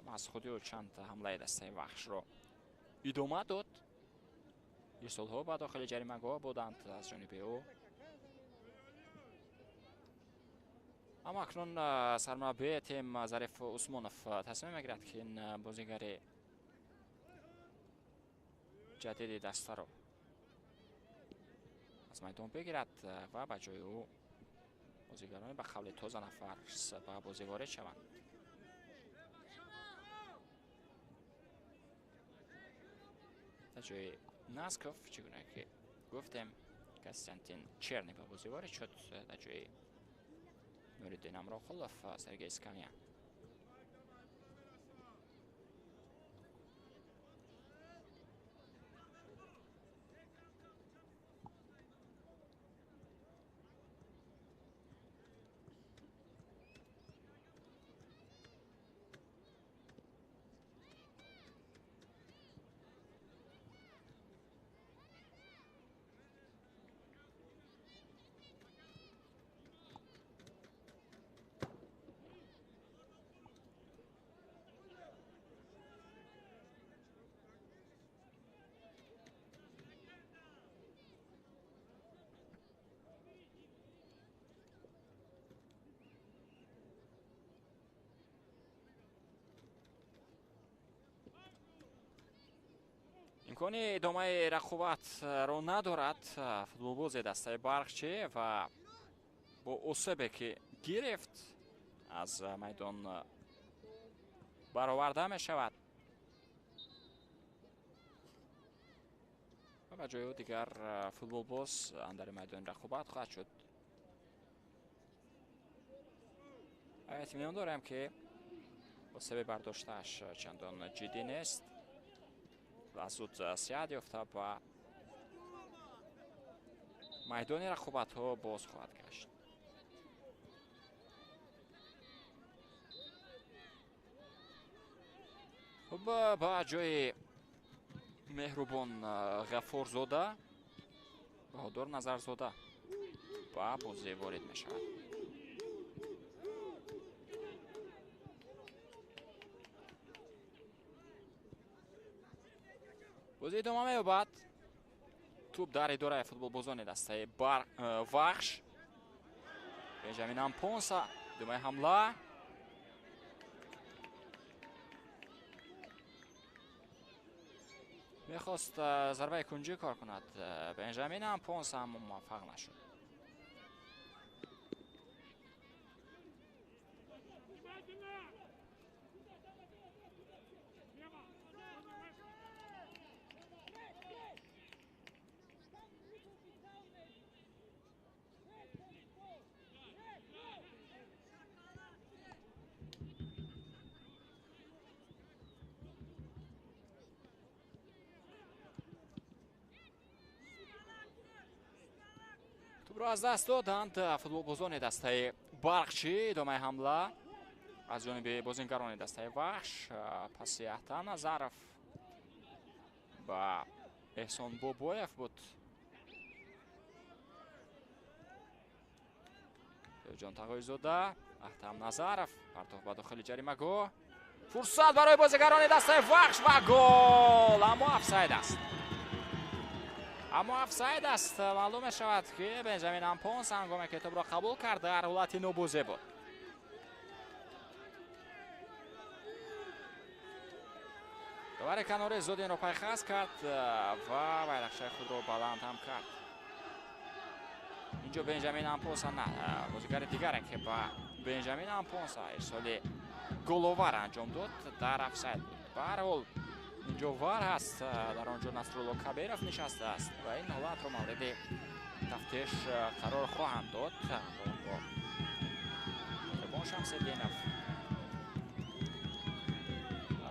و از خودی و چند حمله دسته وحش را ادامه داد. ارسال ها به داخل جریمه گاه بودند از جانب او. اما اکنون سرمربی تیم ظریف عثمانوف تصمیم میگیرد که این بازیگر جدید دسته را از میدان بگیرد و به جای او بازیگران به قول تازه نفر به بازی وارد شوند. در جای نسکوف چگونه که گفتیم کاستیانتین چرنی به بازی وارد شد. در جای نوردین همراقولوف و سرگئی اسکانیان. امکانی ادامه رقابت را ندارد فوتبالباز دسته برقچی و با اصابی که گرفت از میدان برآورده می شود و به جای او دیگر فوتبالباز اندر میدان رقابت خواهد شد. اطمینان دارم که اصابی برداشتش چندان جدی نیست و زود صحت یافته و میدان رقابت ها باز خواهد گشت. خب با جای مهربان غفورزاده بهادر نظرزاده با بازی وارد می شود. بازی ادامه می‌یابد. توپ در اداره فوتبالبازان دسته وحش. بنجامین امپونسا ادامه حمله. میخواست ضربه کنجی کار کند. بنجامین امپونسا هم موفق نشد. توپ را از دست دادند فوتبالبازان دسته برقچی. ادامه حمله از جانب بازیگران دسته وحش. پس احتان نظرف با احسان بابایف بود. جان تقوی‌زاده احتان نظرف پرتاب به داخل جریمه گاه. فرصت برای بازیگران دسته وحش و گل. اما افساید است. اما افساید است. معلوم می شود که بنجامین امپونس هنگامی که توپ را قبول کرد در حالت نوبوزه بود. داور کناری زود این رو پایخست کرد و بیرقچه خود رو بلند هم کرد. اینجا بنجامین امپونسا نه بازیگر دیگره که با بنجامین امپونسا ارسال گل‌آور انجام داد در افساید بود. به هر حال اینجا وار هست، در آنجا نصرالله کبیرов نشسته است و این حالت رو مورد تفتیش قرار خواهند داد. با شمس دینов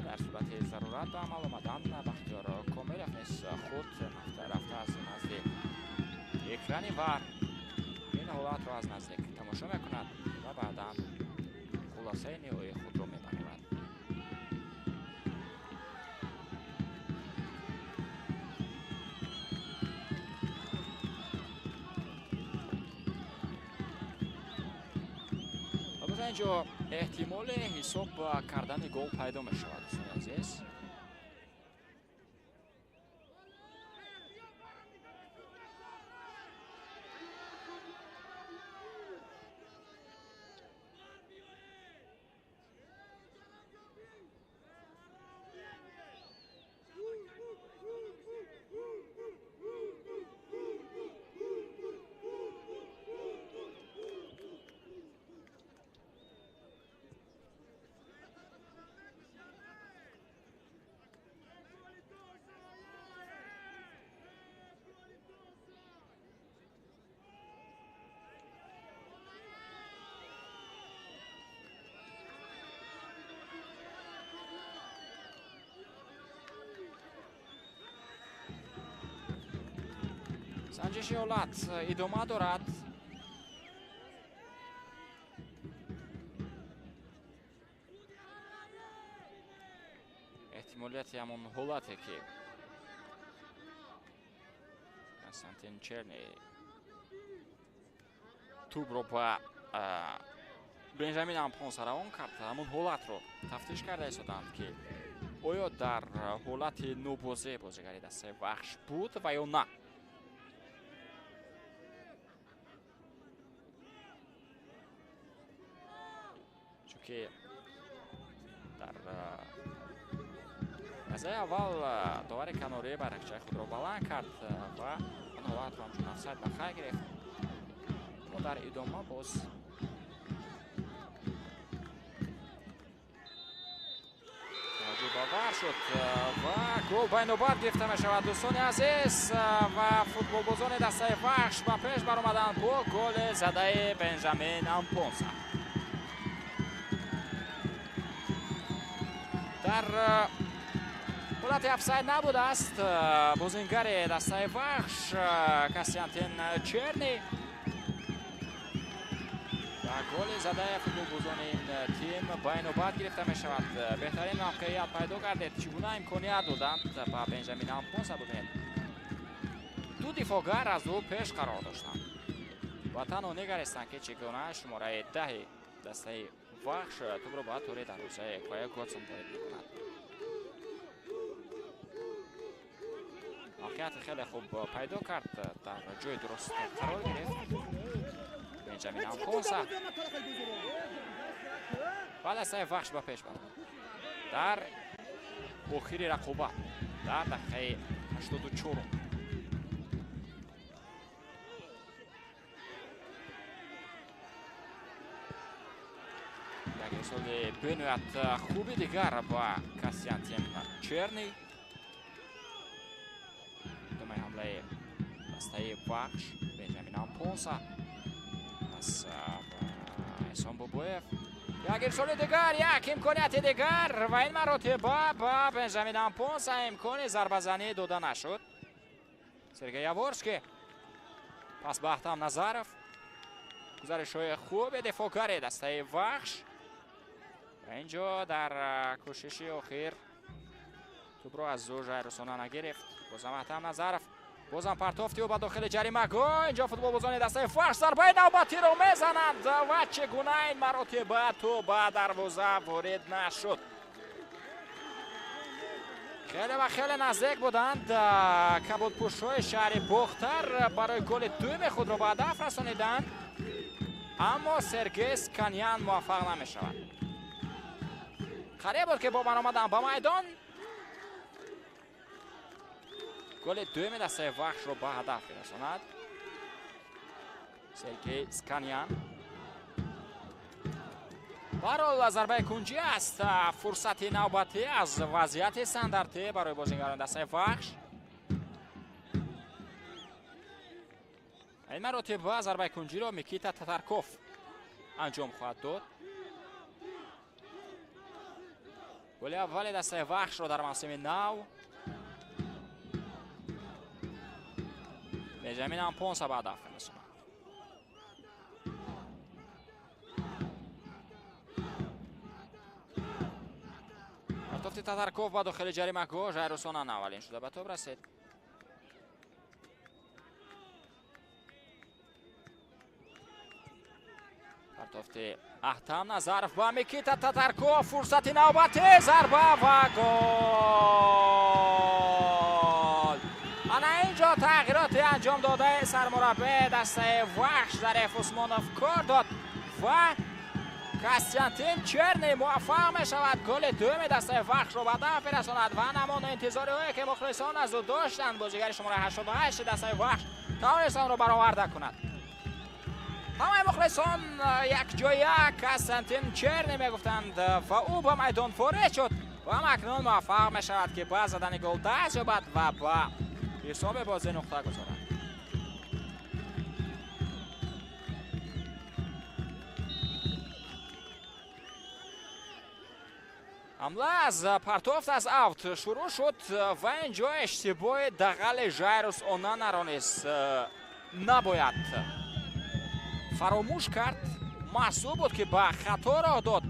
در صورت ضرورت به عمل آمدن بختیار کاملov نیز خود رفته از نزد اکرانی وار این حالت را از نزدیک تماشا میکند و بعدا خلاصه نیوی خود را می‌دهد. اینجا احتمال حساب کردن گل پیدا می شود دوستان عزیز. سنجشی حالت ادامه دارد. احتمالیت همون حالته که کنستانتین چرنی توپ رو با بنجامین امپونسا روان کرد. همون حالت رو تفتیش کرده ایستادند که آیا در حالت نوبازی بازیگری دسته وحش بود و یا نه. که در لحظه اول داور کناری بیرقچه خود را بلند کرد و آن حالت را همچون افساید به خیر گرفت. اما در ادامه باز توجه باور شد و گل به نوبت گرفته می شود دوستان عزیز و فوتبال بازان دسته وحش به پیش برآمدند با گل زده بنجامین امپونسا. در حالت افساید نبوده است بازیگر دسته وحش کنستانتین چرنی و گل زده فوتبال بازان این تیم به نوبت گرفته می شود. بهترین موقعیت پیدا گردید چگونه امکانیت دادند به بنجامین امپونسا. ببینید دو دفاعگر از او پیش قرار داشتند و تنها نگریستند که چگونه شماره 10 دسته وحش توپ را باید طوری در روزه پای گوتسون وارد می‌کند. موقعیت خیلی خوب پیدا کرد، در جای درست قرار گرفت بنجامین امپونسا و دسته وحش به پیش برد. در آخر رقابت در دقیقه 84 یک ارسال بنویت خوبی دیگر با کنستانتین چرنی. ادامه حمله دسته وحش بنجامین امپونسا از احسان بابویف. یک ارسال دیگر، یک امکانیت دیگر و این مراتب با بنجامین امپونسا امکان ضربه زنی داده نشد. سرگئی یاورسکی پس به احتام نظرف گزارش های خوب دفاعگر دسته وحش و اینجا در کوشش آخر توپ را از زوج رسانه نگرفت. بازم احتام نظرف بازم پرتافتی و به داخل جریمه گاه. اینجا فوتبال بازان دسته وحش ضربه نوبتی رو میزنند و چگونه این مراتب تو به دروازه وارد نشد. خیلی و خیلی نزدیک بودند کبودپوش‌های شهر باختر برای گل دوم خود را به هدف رسانیدند اما سرگیس کنیان موفق نمی شود. قریب بود که با من آمدن به میدان گل دوم دسته وحش رو به هدف میرساند سرگی اسکانیان. برای ضربه کنجی است. فرصت نوبتی از وضعیت استانداردی برای بازیگران دسته وحش. این مراتب ضربه کنجی رو میکیتا تاتارکوف انجام خواهد داد. گل اول دسته وحش رو در موسم نو بنجامین آمپونسا به هدف میرساند. توفت تاتارکوف با داخل جریمه گو ژایروسونان اولین شده به توپ رسید. توفت احتم نظرف با میکیتا تاتارکوف فرصت نوبتی ضربه و گل. انا اینجا تغییراتی انجام داده سرمربی دسته وحش ظریف عثمانوف کار داد و کاستیانتین چرنی موفق می شود گل دوم دسته وحش رو به هدف برساند و نمان انتظاری هایی که مخلصان از او داشتند بازیگر شماره 88 دسته وحش توانست آن رو برآورده کند. همه مخلصان یک جای کاستیانتین چرنی می گفتند و او به میدان وارد شد و اکنون موفق می شود که با زدن گل دست یابد و با حساب بازی نقطه گذارد. حمله از پرتوفت از اوت شروع شد و اینجا اشتباه دقل ژایروس اونانا را نیز نباید فراموش کرد. محسوب بود که به خطا راه داد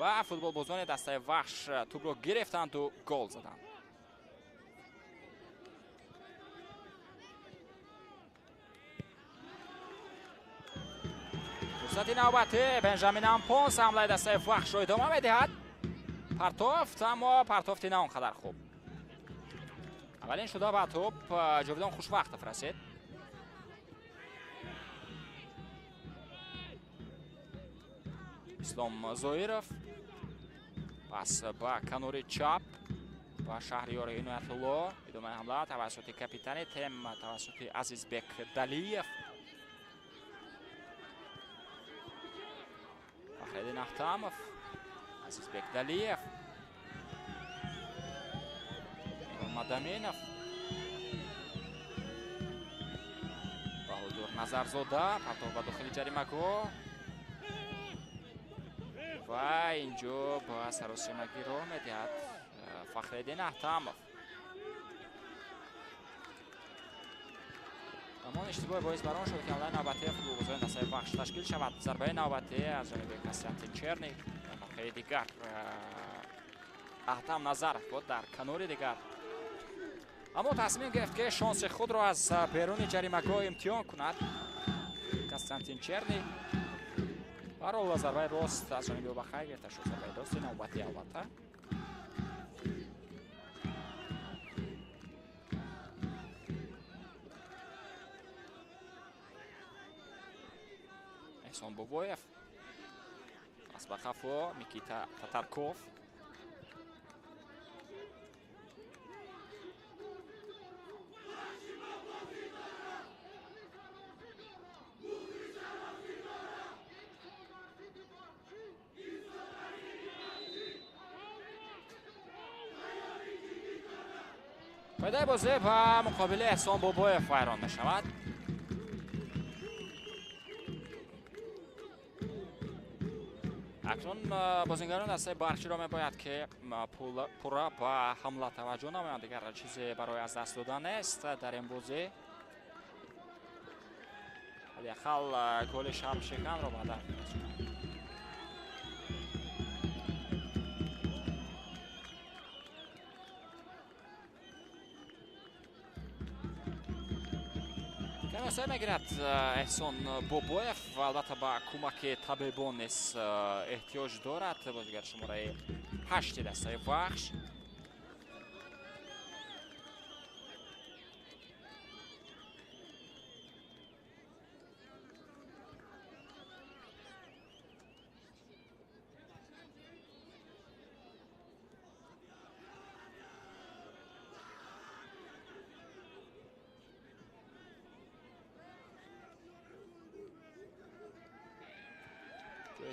و فوتبال بازان دسته وحش توپ رو گرفتند و گل زدند. فرصت نوبتی بنجامین آمپونس حمله دسته وحش رو ادامه میدهد. پرتوفت اما پرتوفت نه اونقدر خوب. اولین شده به توپ جاویدان خوشوقت رسید. اسلام زویرов پس با کنوری چپ و شهریار عنایت الله ادامه حمله توسط کاپیتان تیم توسط عزیزبک دلیف. فخرالدین احتمов عزیزبک دلیف مدامینов بهادر نظرزاده پرتاب به داخل جریمه گو و اینجا با سراسیمگی راه میدهد فخرالدین احتمов. اما اشتباه باعث بران شد که حمله نوبتی فوتبال بازان دسته وحش تشکیل شود. ضربه نوبتی از جانب کاستیانتین چرنی نقطه دیگر احتم نظرف بود در کنار دیگر اما تصمیم گرفت که شانس خود را از بیرون جریمه‌گاه امتحان کند. کاستیانتین چرنی برای ضربه راست از جانب او به خیر گرفته شد. ضربه راست نوبتی البته احسان بابایف از به خفا میکیتا تاتارکوف پیدای بازی و مقابل احسان بابایف ویران می شود. اکنون بازیگران دسته برچی را می باید که پورا با حمله توجه نمایند. دیگر چیزی برای از دست دادن است در این بازی. حداقل گل شرم شکن را به هدف می‌رساند. کناسه میگیرد احسان بابایف و البته با کمک طبیبان نیز احتیاج دارد بازیگر شماره 8 دسته وحش.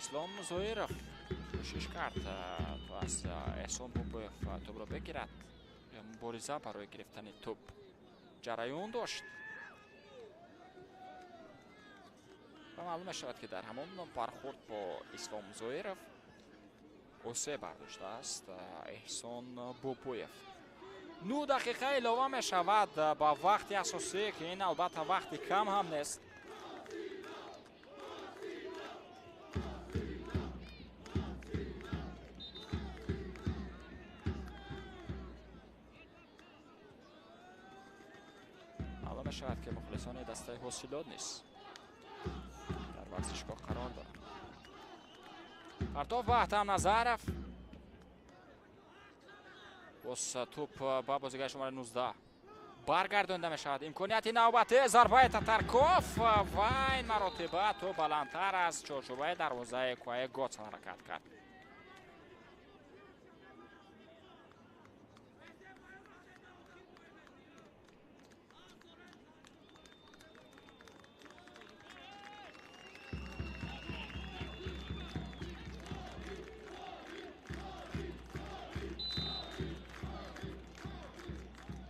ислом зоиров кӯшиш кард то аз эҳсон бобоев тӯбро бигирад. мубориза барои гирифтани тӯб ҷараён дошт ва маълум мешавад ки дар ҳамон бархӯрд бо ислом зоиров осеб бардоштааст эҳсон бобоев. 9 дақиқа илова мешавад ба вақти асосӣ ки ин албатта вақти кам ҳам нест. маълум мешавад ки мухлисони дастаи ҳосилот низ дар варзишгоҳ қарор доранд. партов Ваҳдам Назаров боз тӯб ба бозигари шумораи 19 баргардонда мешавад. имконияти навбатӣ зарбаи Татарков ва ин маротиба тӯб баландтар аз чорчӯбаи дарвозаи Куаи Готсон ҳаракат кард.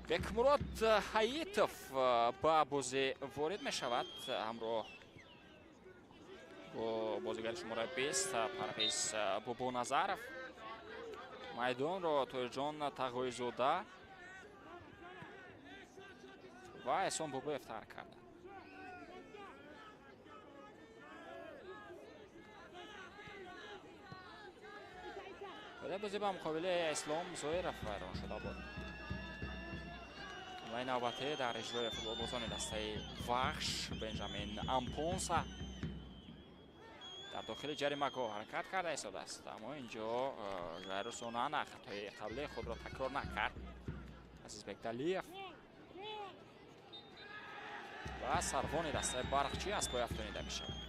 бекмурод ҳаитов ба бозӣ ворид мешавад ҳамроҳ бо бозигари шумораи 20 парвиз бобоназаров. майдонро тоҳирҷон тағоизода ва эҳсон бобоев тарк карданд. бозӣ ба муқобили ислом зоиров вайрон шуда буд. ҳамлаи навбатӣ дар иҷрои футболбозони дастаи вахш бенҷамин ампонса дар дохили ҷаримагоҳ ҳаракат карда истодааст, аммо инҷо жайрусонана хатои қаблии худро такрор накард. азизбек далиев ва сарвони дастаи барқчӣ аз пой афтонида мешавад.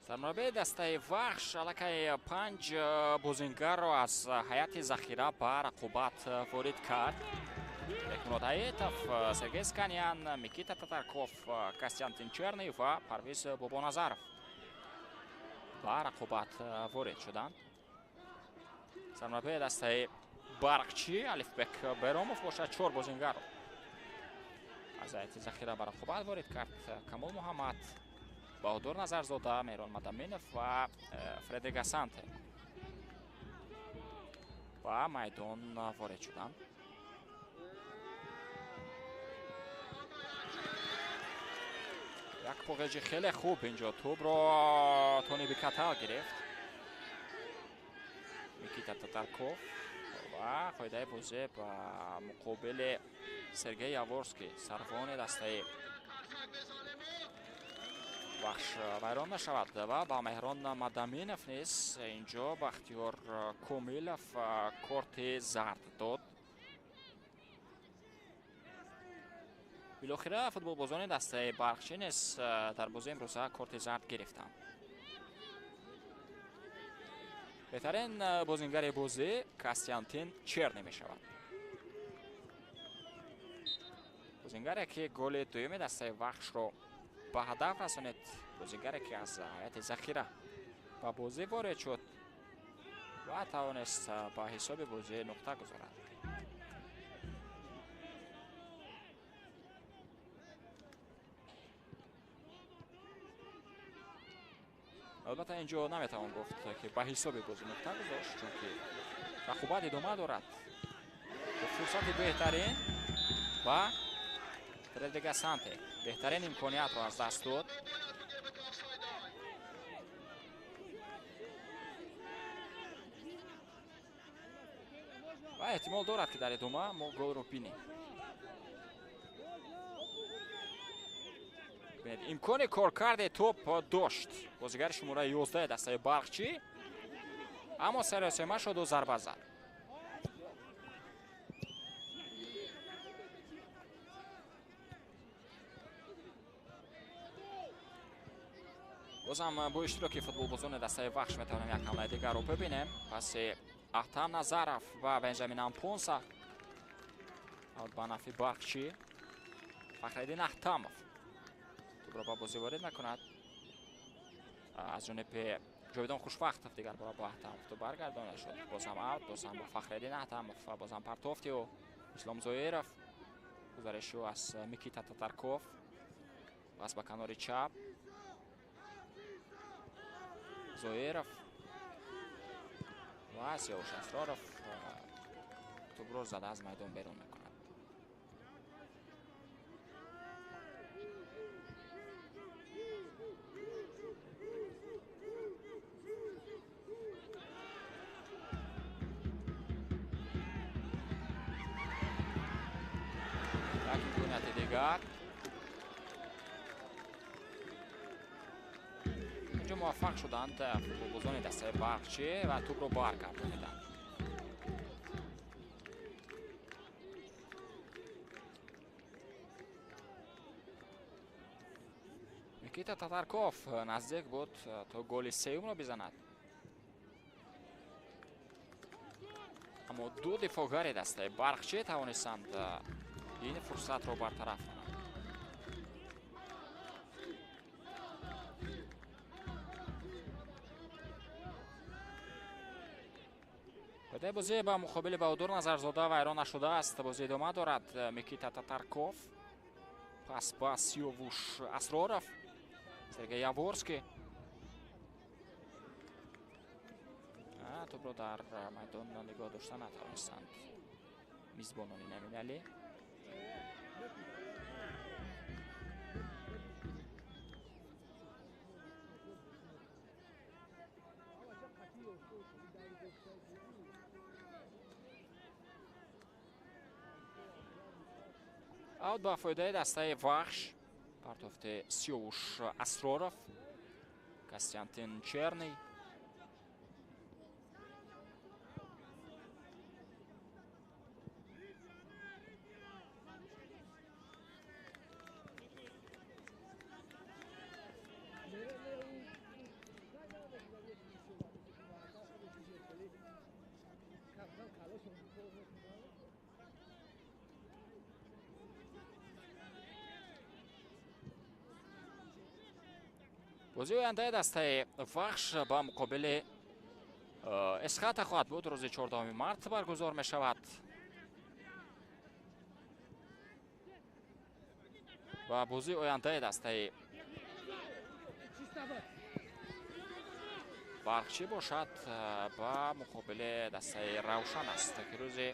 сармураббии дастаи вахш аллакай 5 бозингарро аз ҳайати захира ба рақобат ворид кард. бекмурод ҳаитов, Сергей Сканян, Микита Татарков, Костянтин Черный ва Парвиз Бобоназаров ба рақобат ворид шуданд. сармураббии дастаи барқчӣ Алифбек Беромов бошад 4 бозингарро аз ҳайати захира ба рақобат ворид кард. Камол Муҳаммад, Баҳодур Назарзода, Мейрон Мадаминов ва Фредрик Асанте ба майдон ворид шуданд. як поғеҷи хеле хуб инҷо тӯбро Тони Бикатал гирифт. Микита Татарков ва қоидаи бозӣ ба муқобили Сергей Яворский, сарвони дастаи вахш вайрон мешавад ва ба Меҳрон Мадаминов низ инҷо Бахтиёр Комилов корти зард дод. билохира футболбозони дастаи барқчӣ низ дар бозии имрӯза корти зард гирифтанд. беҳтарин бозингари бозӣ Костянтин Черный мешавад. бозингаре ки голи дуюми дастаи вахшро ба ҳадаф расонид, бозигаре ки аз ҳайати захира ба бозӣ ворид шуд ва тавонист ба ҳисоби бозӣ нуқта гузорад. албатта инҷо наметавон гуфт ки ба ҳисоби бозӣ нуқта гузошт, чунки рақобат идома дорад. фурсати беҳтарин ва Фредрик Асанте беҳтарин имкониятро аз даст дод. ва эҳтимол дорад ки дар идома мо голро бинем. ببینید امکان کارکرد توپ داشت بازیگر شماره 11 دسته برقچی، اما سراسیمه شد و ضربه زد. بازم با اشتراک فوتبالبازان دسته وحش میتونیم یک حمله دیگر رو ببینیم. پس احتم نظرف و بنجامین امپونسا اوت به نفع برقچی. فخرالدین احتمов توپ را با بازی وارد میکند. از جانب جاویدان خوشوقت دیگر بار با احتمов تو برگردانده شد. بازم اوت، بازم با فخرالدین احتمов و بازم پرتوفتی و اسلام زویرов. گزارشی از میکیتا تاتارکوف. پس به کنار چپ زویرов و سیاوش اسرارов توپ را زده از میدان بیرون میکند. یک امکانیت دیگر اینجا موفق شدند فوتبالبازان دسته برقچی و توپ رو برگردانیدند. میکیتا تاتارکوف نزدیک بود تا گل سوم رو بزند، اما دو دفاعگر دسته برقچی توانستند این فرصت رو برطرف کنند. بده بازی با مقابل بهادر نظرزاده و ایران نشده است. بازی ادامه دارد. میکیتا تاتارکوف پس با سیاوش اسرارов، سرگئی یاورسکی توپ را در میدان نگاه داشته نتوانستند میزبانان نمیملی. اوت با فایده دسته وحش. پرتافت سیاوش اسرارов، کاستیانتین چرنی. بازی آینده دسته وحش با مقابل اسخط خواهد بود. روز 14 مارس برگزار می شود و بازی آینده دسته برقچی باشد با مقابل دسته روشن است که روز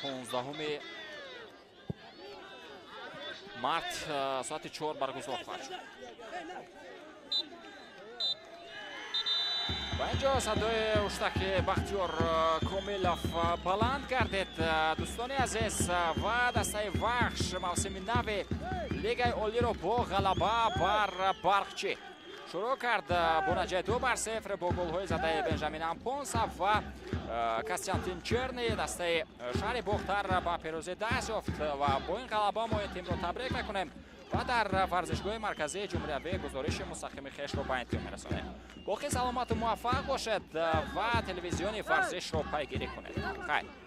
15 مارس ساعت 4 برگزار خواهد شد. و اینجا صدای اشتک بختیار کامیلوف بلند گردید. دوستان عزیز و دسته وحش موسم نو لیگ عالی را با غلبه بر برقچی شروع کرد. با نتیجه 2-0 با گل‌های زده بنجامین امپونسا و کاستیانتین چرنی دسته شهر باختر با پیروزی دست یافت و با این غلبه ما این تیم را تبریک میکنیم و در ورزشگاه مرکزی جمهوری گزارش مستقیم خویش را به این تیم میرسانیم. باقی سلامت و موفق باشد و تلویزیون ورزش را پیگیری کنید. خیر.